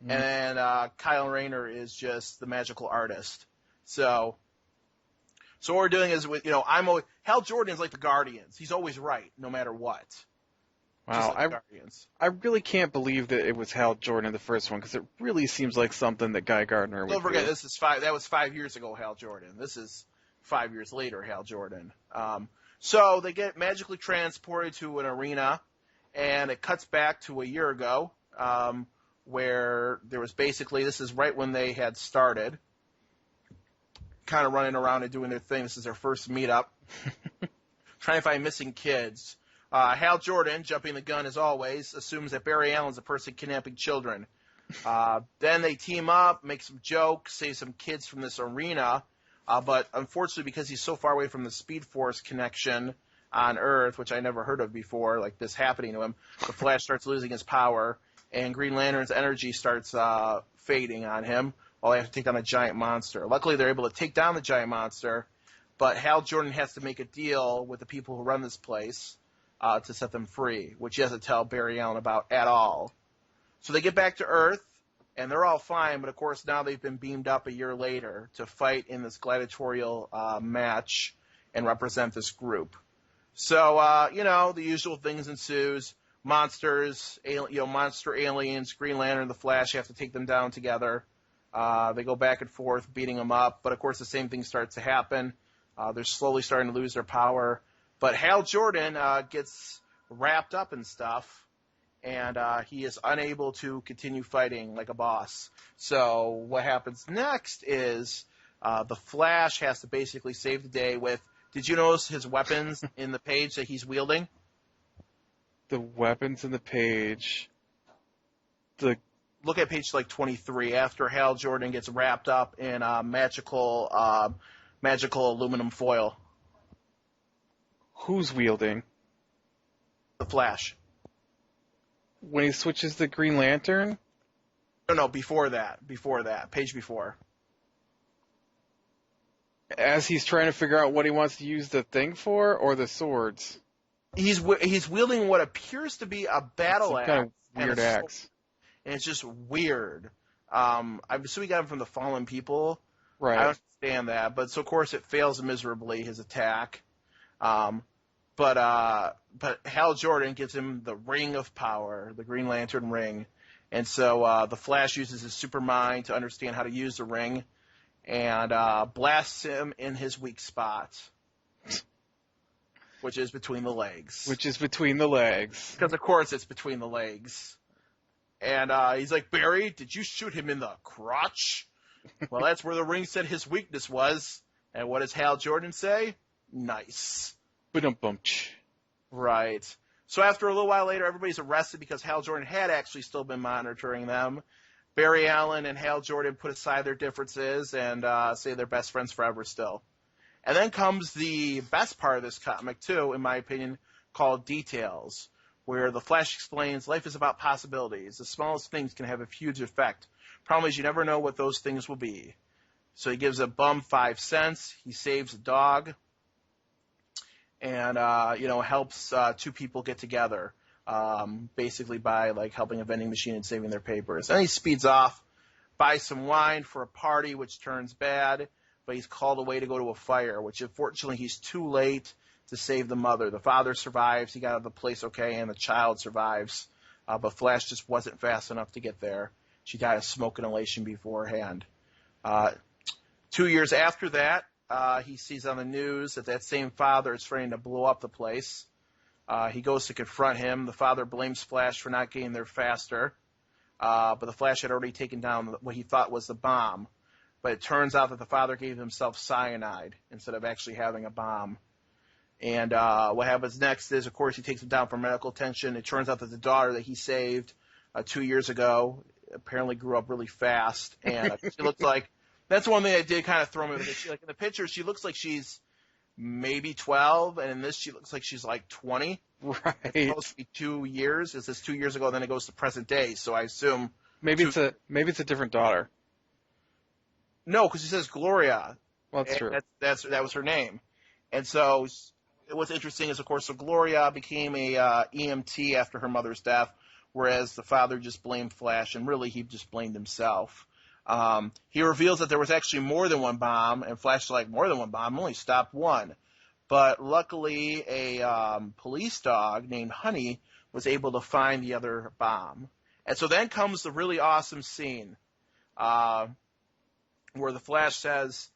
Mm. And then Kyle Rayner is just the magical artist. So what we're doing is, Hal Jordan's like the Guardians. He's always right, no matter what. Wow, Like the Guardians. I really can't believe that it was Hal Jordan in the first one, because it really seems like something that Guy Gardner would Don't forget, do. that was 5 years ago, Hal Jordan. This is 5 years later, Hal Jordan. So they get magically transported to an arena, and it cuts back to a year ago, where there was basically, this is right when they had started, kind of running around and doing their thing. This is their first meetup, trying to find missing kids. Hal Jordan, jumping the gun as always, assumes that Barry Allen's a person kidnapping children. Then they team up, make some jokes, save some kids from this arena. But unfortunately, because he's so far away from the Speed Force connection on Earth, which I never heard of before, like this happening to him, the Flash starts losing his power, and Green Lantern's energy starts fading on him while they have to take down a giant monster. Luckily, they're able to take down the giant monster, but Hal Jordan has to make a deal with the people who run this place to set them free, which he doesn't tell Barry Allen about at all. So they get back to Earth, and they're all fine, but of course now they've been beamed up a year later to fight in this gladiatorial match and represent this group. So, the usual things ensues. Monsters, monster aliens, Green Lantern, the Flash have to take them down together. They go back and forth, beating them up, but of course the same thing starts to happen. They're slowly starting to lose their power. But Hal Jordan gets wrapped up in stuff, and he is unable to continue fighting like a boss. So what happens next is the Flash has to basically save the day with, did you notice his weapons in the page that he's wielding? The weapons in the page. Look at page 23 after Hal Jordan gets wrapped up in magical aluminum foil. Who's wielding? The Flash. When he switches the Green Lantern? No, before that, page before. As he's trying to figure out what he wants to use the thing for, or the swords? He's wielding what appears to be a battle axe. Kind of weird axe. And it's just weird. I'm assuming he got him from the Fallen People. Right. I don't understand that, but so of course it fails miserably, his attack. But Hal Jordan gives him the Ring of Power, the Green Lantern ring, and so the Flash uses his super mind to understand how to use the ring, and blasts him in his weak spot, which is between the legs. Because of course it's between the legs. And he's like, Barry, did you shoot him in the crotch? Well, that's where the ring said his weakness was. And what does Hal Jordan say? Nice. Ba-dum-bum-ch. Right. So after a little while later, everybody's arrested because Hal Jordan had actually still been monitoring them. Barry Allen and Hal Jordan put aside their differences and say they're best friends forever still. And then comes the best part of this comic, too, in my opinion, called Details, where the Flash explains life is about possibilities. The smallest things can have a huge effect. Problem is you never know what those things will be. So he gives a bum 5 cents. He saves a dog. And, helps 2 people get together, basically by, helping a vending machine and saving their papers. Then he speeds off, buys some wine for a party, which turns bad, but he's called away to go to a fire, which unfortunately he's too late to save the mother. The father survives, he got out of the place okay, and the child survives. But Flash just wasn't fast enough to get there. She died of smoke inhalation beforehand. 2 years after that, he sees on the news that same father is trying to blow up the place. He goes to confront him. The father blames Flash for not getting there faster. But the Flash had already taken down what he thought was the bomb. But it turns out that the father gave himself cyanide instead of actually having a bomb. And what happens next is, of course, he takes him down for medical attention. It turns out that the daughter that he saved 2 years ago apparently grew up really fast, and she looks like that's one thing that did kind of throw me. She, like in the picture, she looks like she's maybe 12, and in this, she looks like she's like 20. Right. It's supposed to be 2 years. It says 2 years ago, then it goes to present day. So I assume Maybe it's a different daughter. no, because it says Gloria. Well, that's true. That was her name. And so what's interesting is, of course, so Gloria became a EMT after her mother's death, whereas the father just blamed Flash, and really he just blamed himself. He reveals that there was actually more than one bomb, and Flash is like, more than one bomb? Only stopped one. But luckily, a police dog named Honey was able to find the other bomb. And so then comes the really awesome scene where the Flash says,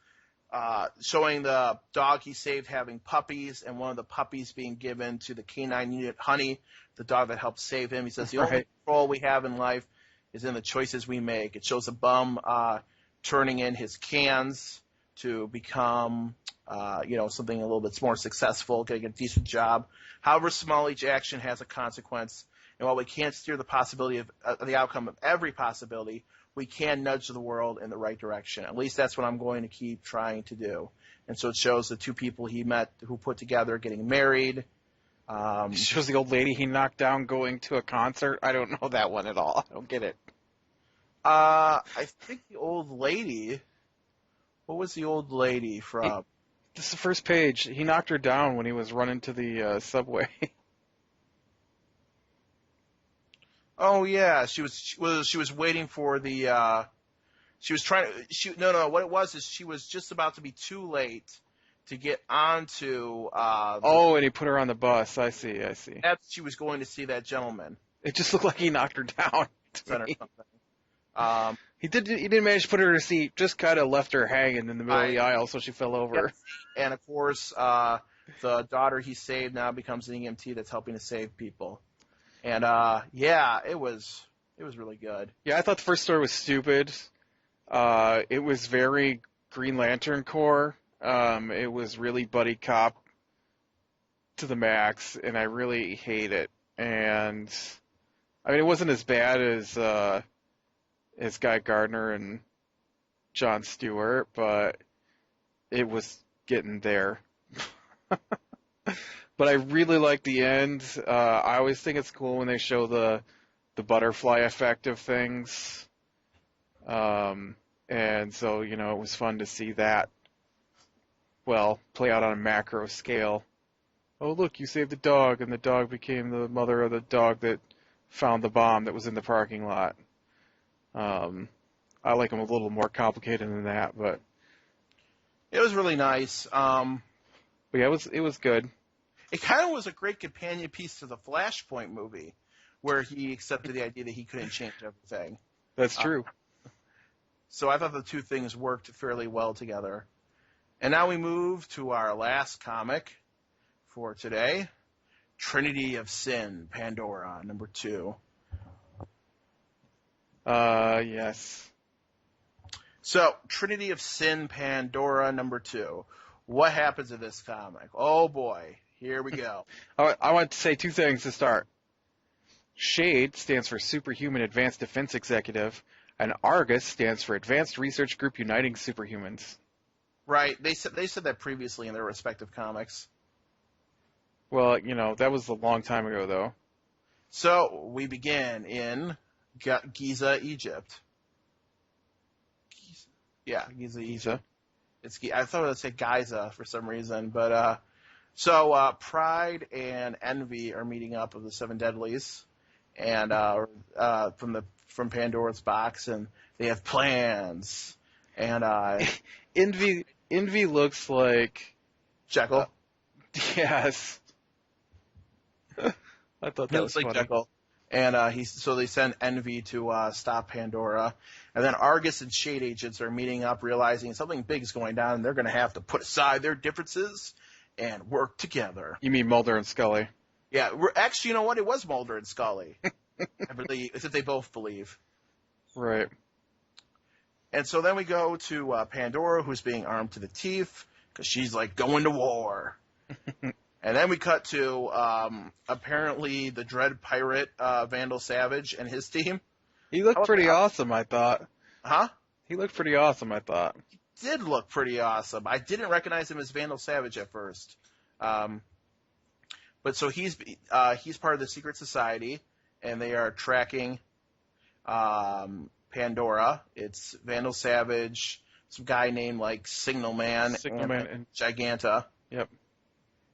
showing the dog he saved having puppies, and one of the puppies being given to the canine unit Honey, the dog that helped save him. He says, the only control we have in life is in the choices we make. It shows a bum turning in his cans to become something a little bit more successful, getting a decent job. However small, each action has a consequence. And while we can't steer the possibility of the outcome of every possibility, we can nudge the world in the right direction. At least that's what I'm going to keep trying to do. And so it shows the two people he met who put together getting married. It shows the old lady he knocked down going to a concert. I don't know that one at all. I don't get it. I think the old lady. What was the old lady from? This is the first page. He knocked her down when he was running to the subway. Oh yeah, she was waiting for the. She was trying to. No. What it was is she was just about to be too late to get onto. And he put her on the bus. I see. She was going to see that gentleman. It just looked like he knocked her down. He didn't manage to put her in her seat. Just kind of left her hanging in the middle of the aisle, so she fell over. Yes. And of course, the daughter he saved now becomes an EMT that's helping to save people. And it was really good. Yeah, I thought the first story was stupid. It was very Green Lantern Corps. It was really buddy cop to the max, and I really hate it. And I mean, it wasn't as bad as Guy Gardner and Jon Stewart, but it was getting there. But I really like the end. I always think it's cool when they show the butterfly effect of things. And so, it was fun to see that, play out on a macro scale. Oh, look, you saved the dog, and the dog became the mother of the dog that found the bomb that was in the parking lot. I like them a little more complicated than that, but it was really nice. But yeah, it was good. It kind of was a great companion piece to the Flashpoint movie, where he accepted the idea that he couldn't change everything. That's true. So I thought the two things worked fairly well together. And now we move to our last comic for today, Trinity of Sin, Pandora, number 2. Yes. So, Trinity of Sin, Pandora, number 2. What happens in this comic? Oh boy, here we go. I want to say two things to start. SHADE stands for Superhuman Advanced Defense Executive, and ARGUS stands for Advanced Research Group Uniting Superhumans. Right, they said that previously in their respective comics. Well, that was a long time ago, though. So, we begin in Giza, Egypt. Giza, Egypt. I thought it would say Giza for some reason, but so Pride and Envy are meeting up with the Seven Deadlies, and from Pandora's box, and they have plans. And Envy looks like Jekyll. Yes. I thought that was like funny. Jekyll. And so they send Envy to stop Pandora. And then Argus and Shade agents are meeting up, realizing something big is going down, and they're going to have to put aside their differences and work together. You mean Mulder and Scully? Yeah, actually, you know what? It was Mulder and Scully. I believe, as if they both believe. Right. And so then we go to Pandora, who's being armed to the teeth, because she's like going to war. And then we cut to apparently the Dread Pirate, Vandal Savage, and his team. He looked pretty awesome, I thought. Huh? He looked pretty awesome, I thought. Did look pretty awesome. I didn't recognize him as Vandal Savage at first. But so he's part of the secret society, and they are tracking Pandora. It's Vandal Savage, some guy named like Signal Man, and Giganta. Yep.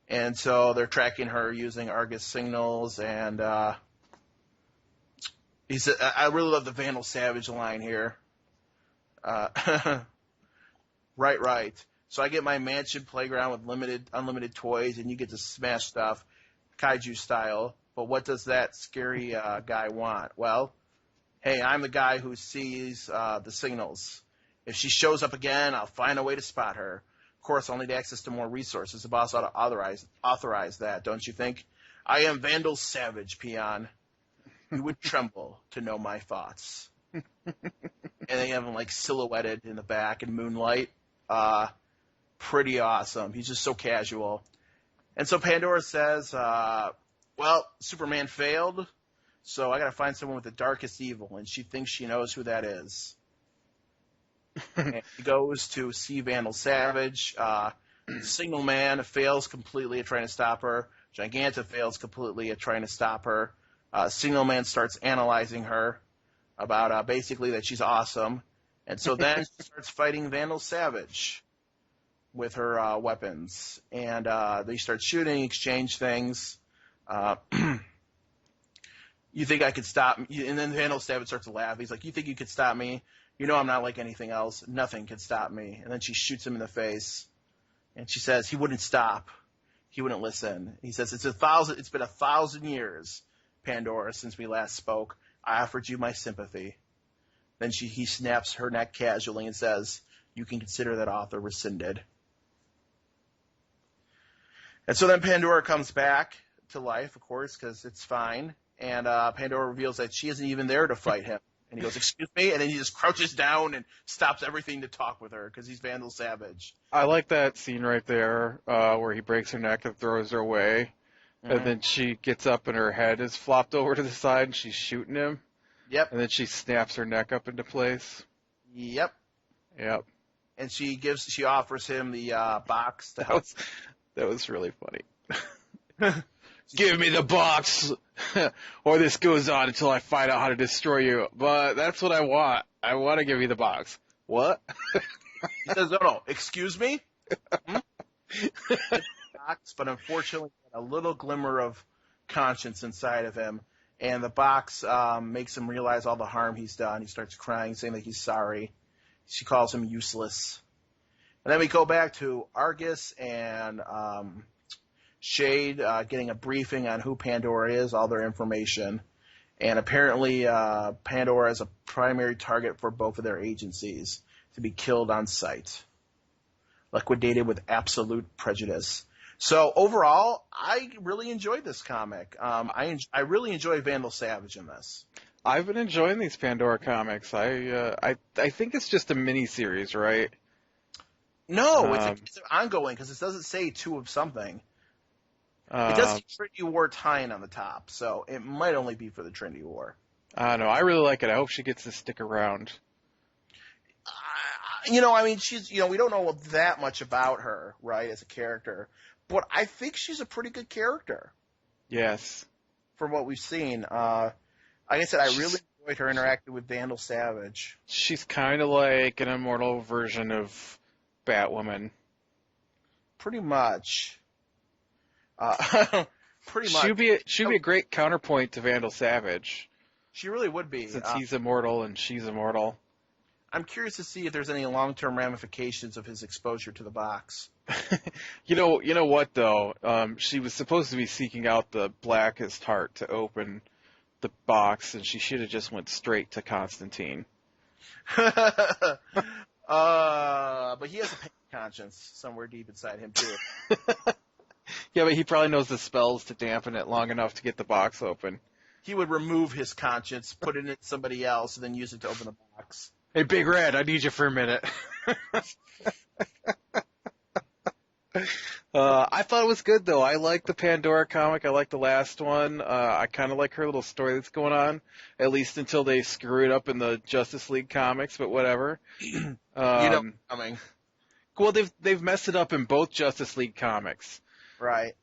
And so they're tracking her using Argus signals, and he said, "I really love the Vandal Savage line here." Right. So I get my mansion playground with unlimited toys, and you get to smash stuff, kaiju style. But what does that scary guy want? Well, hey, I'm the guy who sees the signals. If she shows up again, I'll find a way to spot her. Of course, I'll need access to more resources. The boss ought to authorize that, don't you think? I am Vandal Savage, peon. You would tremble to know my thoughts. And they have him like silhouetted in the back in moonlight. Pretty awesome. He's just so casual. And so Pandora says, well, Superman failed, so I got to find someone with the darkest evil, and she thinks she knows who that is. And he goes to see Vandal Savage. Signal Man fails completely at trying to stop her. Giganta fails completely at trying to stop her. Signal Man starts analyzing her about basically that she's awesome. And so then she starts fighting Vandal Savage with her weapons. And they start shooting, exchange things. You think I could stop me? And then Vandal Savage starts to laugh. He's like, you think you could stop me? You know I'm not like anything else. Nothing can stop me. And then she shoots him in the face. And she says he wouldn't stop. He wouldn't listen. He says, it's been 1,000 years, Pandora, since we last spoke. I offered you my sympathy. Then he snaps her neck casually and says, you can consider that offer rescinded. And so then Pandora comes back to life, of course, because it's fine. And Pandora reveals that she isn't even there to fight him. And he goes, excuse me? And then he just crouches down and stops everything to talk with her because he's Vandal Savage. I like that scene right there where he breaks her neck and throws her away. Mm-hmm. And then she gets up and her head is flopped over to the side and she's shooting him. Yep. And then she snaps her neck up into place. Yep. And she offers him the box to help. That was really funny. Give me the box, or this goes on until I find out how to destroy you. But that's what I want. I want to give you the box. What? He says, no, excuse me? Box, but unfortunately, a little glimmer of conscience inside of him. And the box makes him realize all the harm he's done. He starts crying, saying that he's sorry. She calls him useless. And then we go back to Argus and Shade getting a briefing on who Pandora is, all their information. And apparently Pandora is a primary target for both of their agencies to be killed on sight. Liquidated with absolute prejudice. So overall, I really enjoyed this comic. I really enjoy Vandal Savage in this. I've been enjoying these Pandora comics. I think it's just a mini-series, right? No, it's ongoing because it doesn't say 2 of something. It does say Trinity War tie-in on the top, so it might only be for the Trinity War. I don't know. I really like it. I hope she gets to stick around. She's, we don't know that much about her, right, as a character, but I think she's a pretty good character. Yes. From what we've seen. Like I said, I really enjoyed her interacting with Vandal Savage. She's kind of like an immortal version of Batwoman. Pretty much. Pretty much. She'd be a great counterpoint to Vandal Savage. She really would be. Since he's immortal and she's immortal. I'm curious to see if there's any long-term ramifications of his exposure to the box. You know what, though? She was supposed to be seeking out the blackest heart to open the box, and she should have just went straight to Constantine. But he has a pain conscience somewhere deep inside him, too. Yeah, but he probably knows the spells to dampen it long enough to get the box open. He would remove his conscience, put it in somebody else, and then use it to open the box. Hey, Big Red, I need you for a minute. I thought it was good though. I like the Pandora comic. I like the last one. I kind of like her little story that's going on, at least until they screw it up in the Justice League comics. But whatever. You know, Um, coming. well, they've messed it up in both Justice League comics. Right.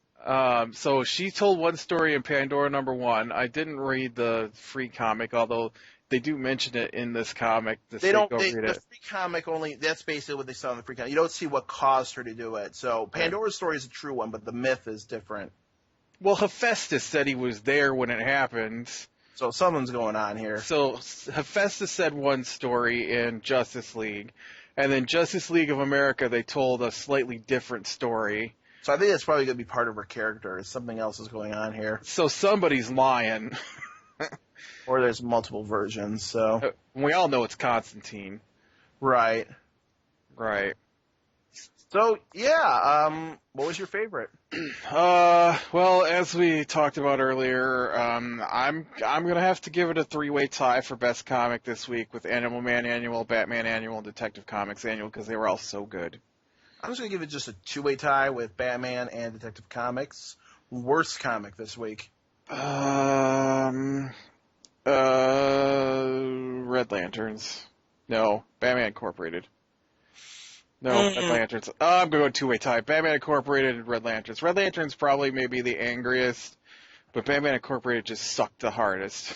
So she told one story in Pandora #1. I didn't read the free comic, although they do mention it in this comic. To They say don't. go They read the it. free comic only. That's basically what they saw in the free comic. You don't see what caused her to do it. So Right. Pandora's story is a true one, but the myth is different. Well, Hephaestus said he was there when it happened. So something's going on here. So Hephaestus said one story in Justice League, and then Justice League of America they told a slightly different story. So I think that's probably going to be part of her character. Something else is going on here, So somebody's lying. or there's multiple versions. So We all know it's Constantine, right. right? So yeah. What was your favorite? Well, as we talked about earlier, I'm gonna have to give it a three-way tie for best comic this week with Animal Man Annual, Batman Annual, and Detective Comics Annual because they were all so good. I'm just going to give it just a two-way tie with Batman and Detective Comics. Worst comic this week. Red Lanterns. No, Batman Incorporated. No, Red Lanterns. I'm going to go two-way tie. Batman Incorporated and Red Lanterns. Red Lanterns probably maybe the angriest, but Batman Incorporated just sucked the hardest.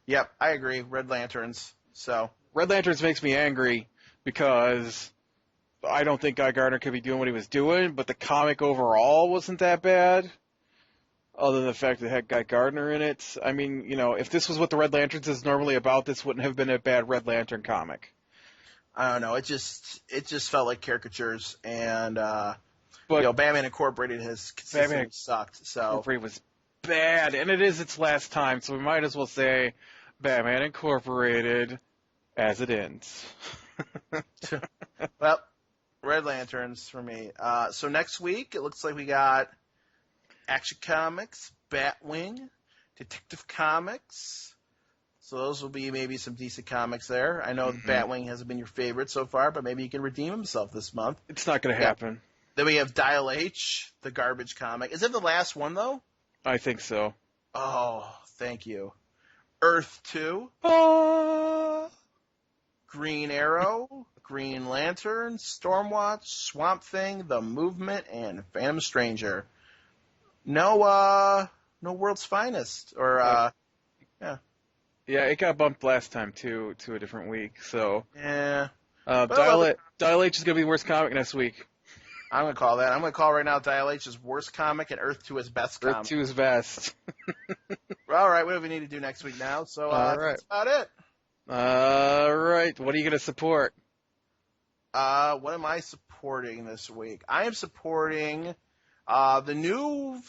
Yep, I agree. Red Lanterns. So Red Lanterns makes me angry because I don't think Guy Gardner could be doing what he was doing, but the comic overall wasn't that bad. Other than the fact that it had Guy Gardner in it. I mean, if this was what the Red Lanterns is normally about, this wouldn't have been a bad Red Lantern comic. I don't know. It just felt like caricatures, and But Batman Incorporated has consistently Batman sucked. So Incorporated was bad, and it is its last time, so we might as well say Batman Incorporated as it ends. well, Red Lanterns for me. So next week it looks like we got Action Comics, Batwing, Detective Comics. So those will be maybe some decent comics there. I know Batwing hasn't been your favorite so far, but maybe he can redeem himself this month. It's not going to happen. Then we have Dial H, the garbage comic. Is it the last one, though? I think so. Oh, thank you. Earth 2, Green Arrow, Green Lantern, Stormwatch, Swamp Thing, The Movement, and Phantom Stranger. No World's Finest. Or, yeah. Yeah, it got bumped last time, too, to a different week, so... Yeah. Dial H is going to be the worst comic next week. I'm going to call that. I'm going to call right now Dial H's worst comic and Earth 2 is best comic. Earth 2 is best. All right, what do we need to do next week now? So that's about it. All right, what are you going to support? What am I supporting this week? I am supporting the new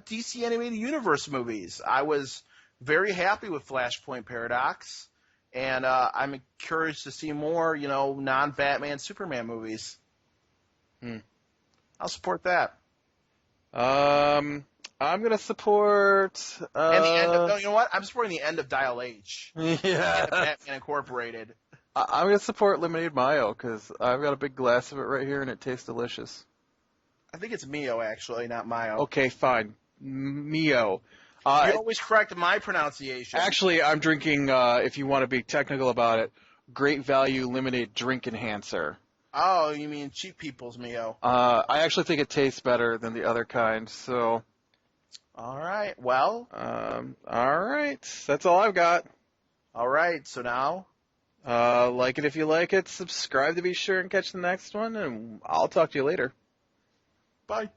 DC Animated Universe movies. I was very happy with Flashpoint Paradox, and I'm encouraged to see more, non-Batman Superman movies. I'll support that. I'm gonna support. And the end of, no, you know what? I'm supporting the end of Dial H. Yeah. The end of Batman Incorporated. I'm gonna support Lemonade Mayo because I've got a big glass of it right here and it tastes delicious. I think it's Mio, actually, not Mayo. Okay, fine. Mio. You always correct my pronunciation. Actually, I'm drinking. If you want to be technical about it, Great Value Lemonade Drink Enhancer. Oh, you mean cheap people's Mio. I actually think it tastes better than the other kind, so. All right, well. All right. That's all I've got. All right, so now. Like it if you like it, subscribe to be sure and catch the next one, and I'll talk to you later. Bye.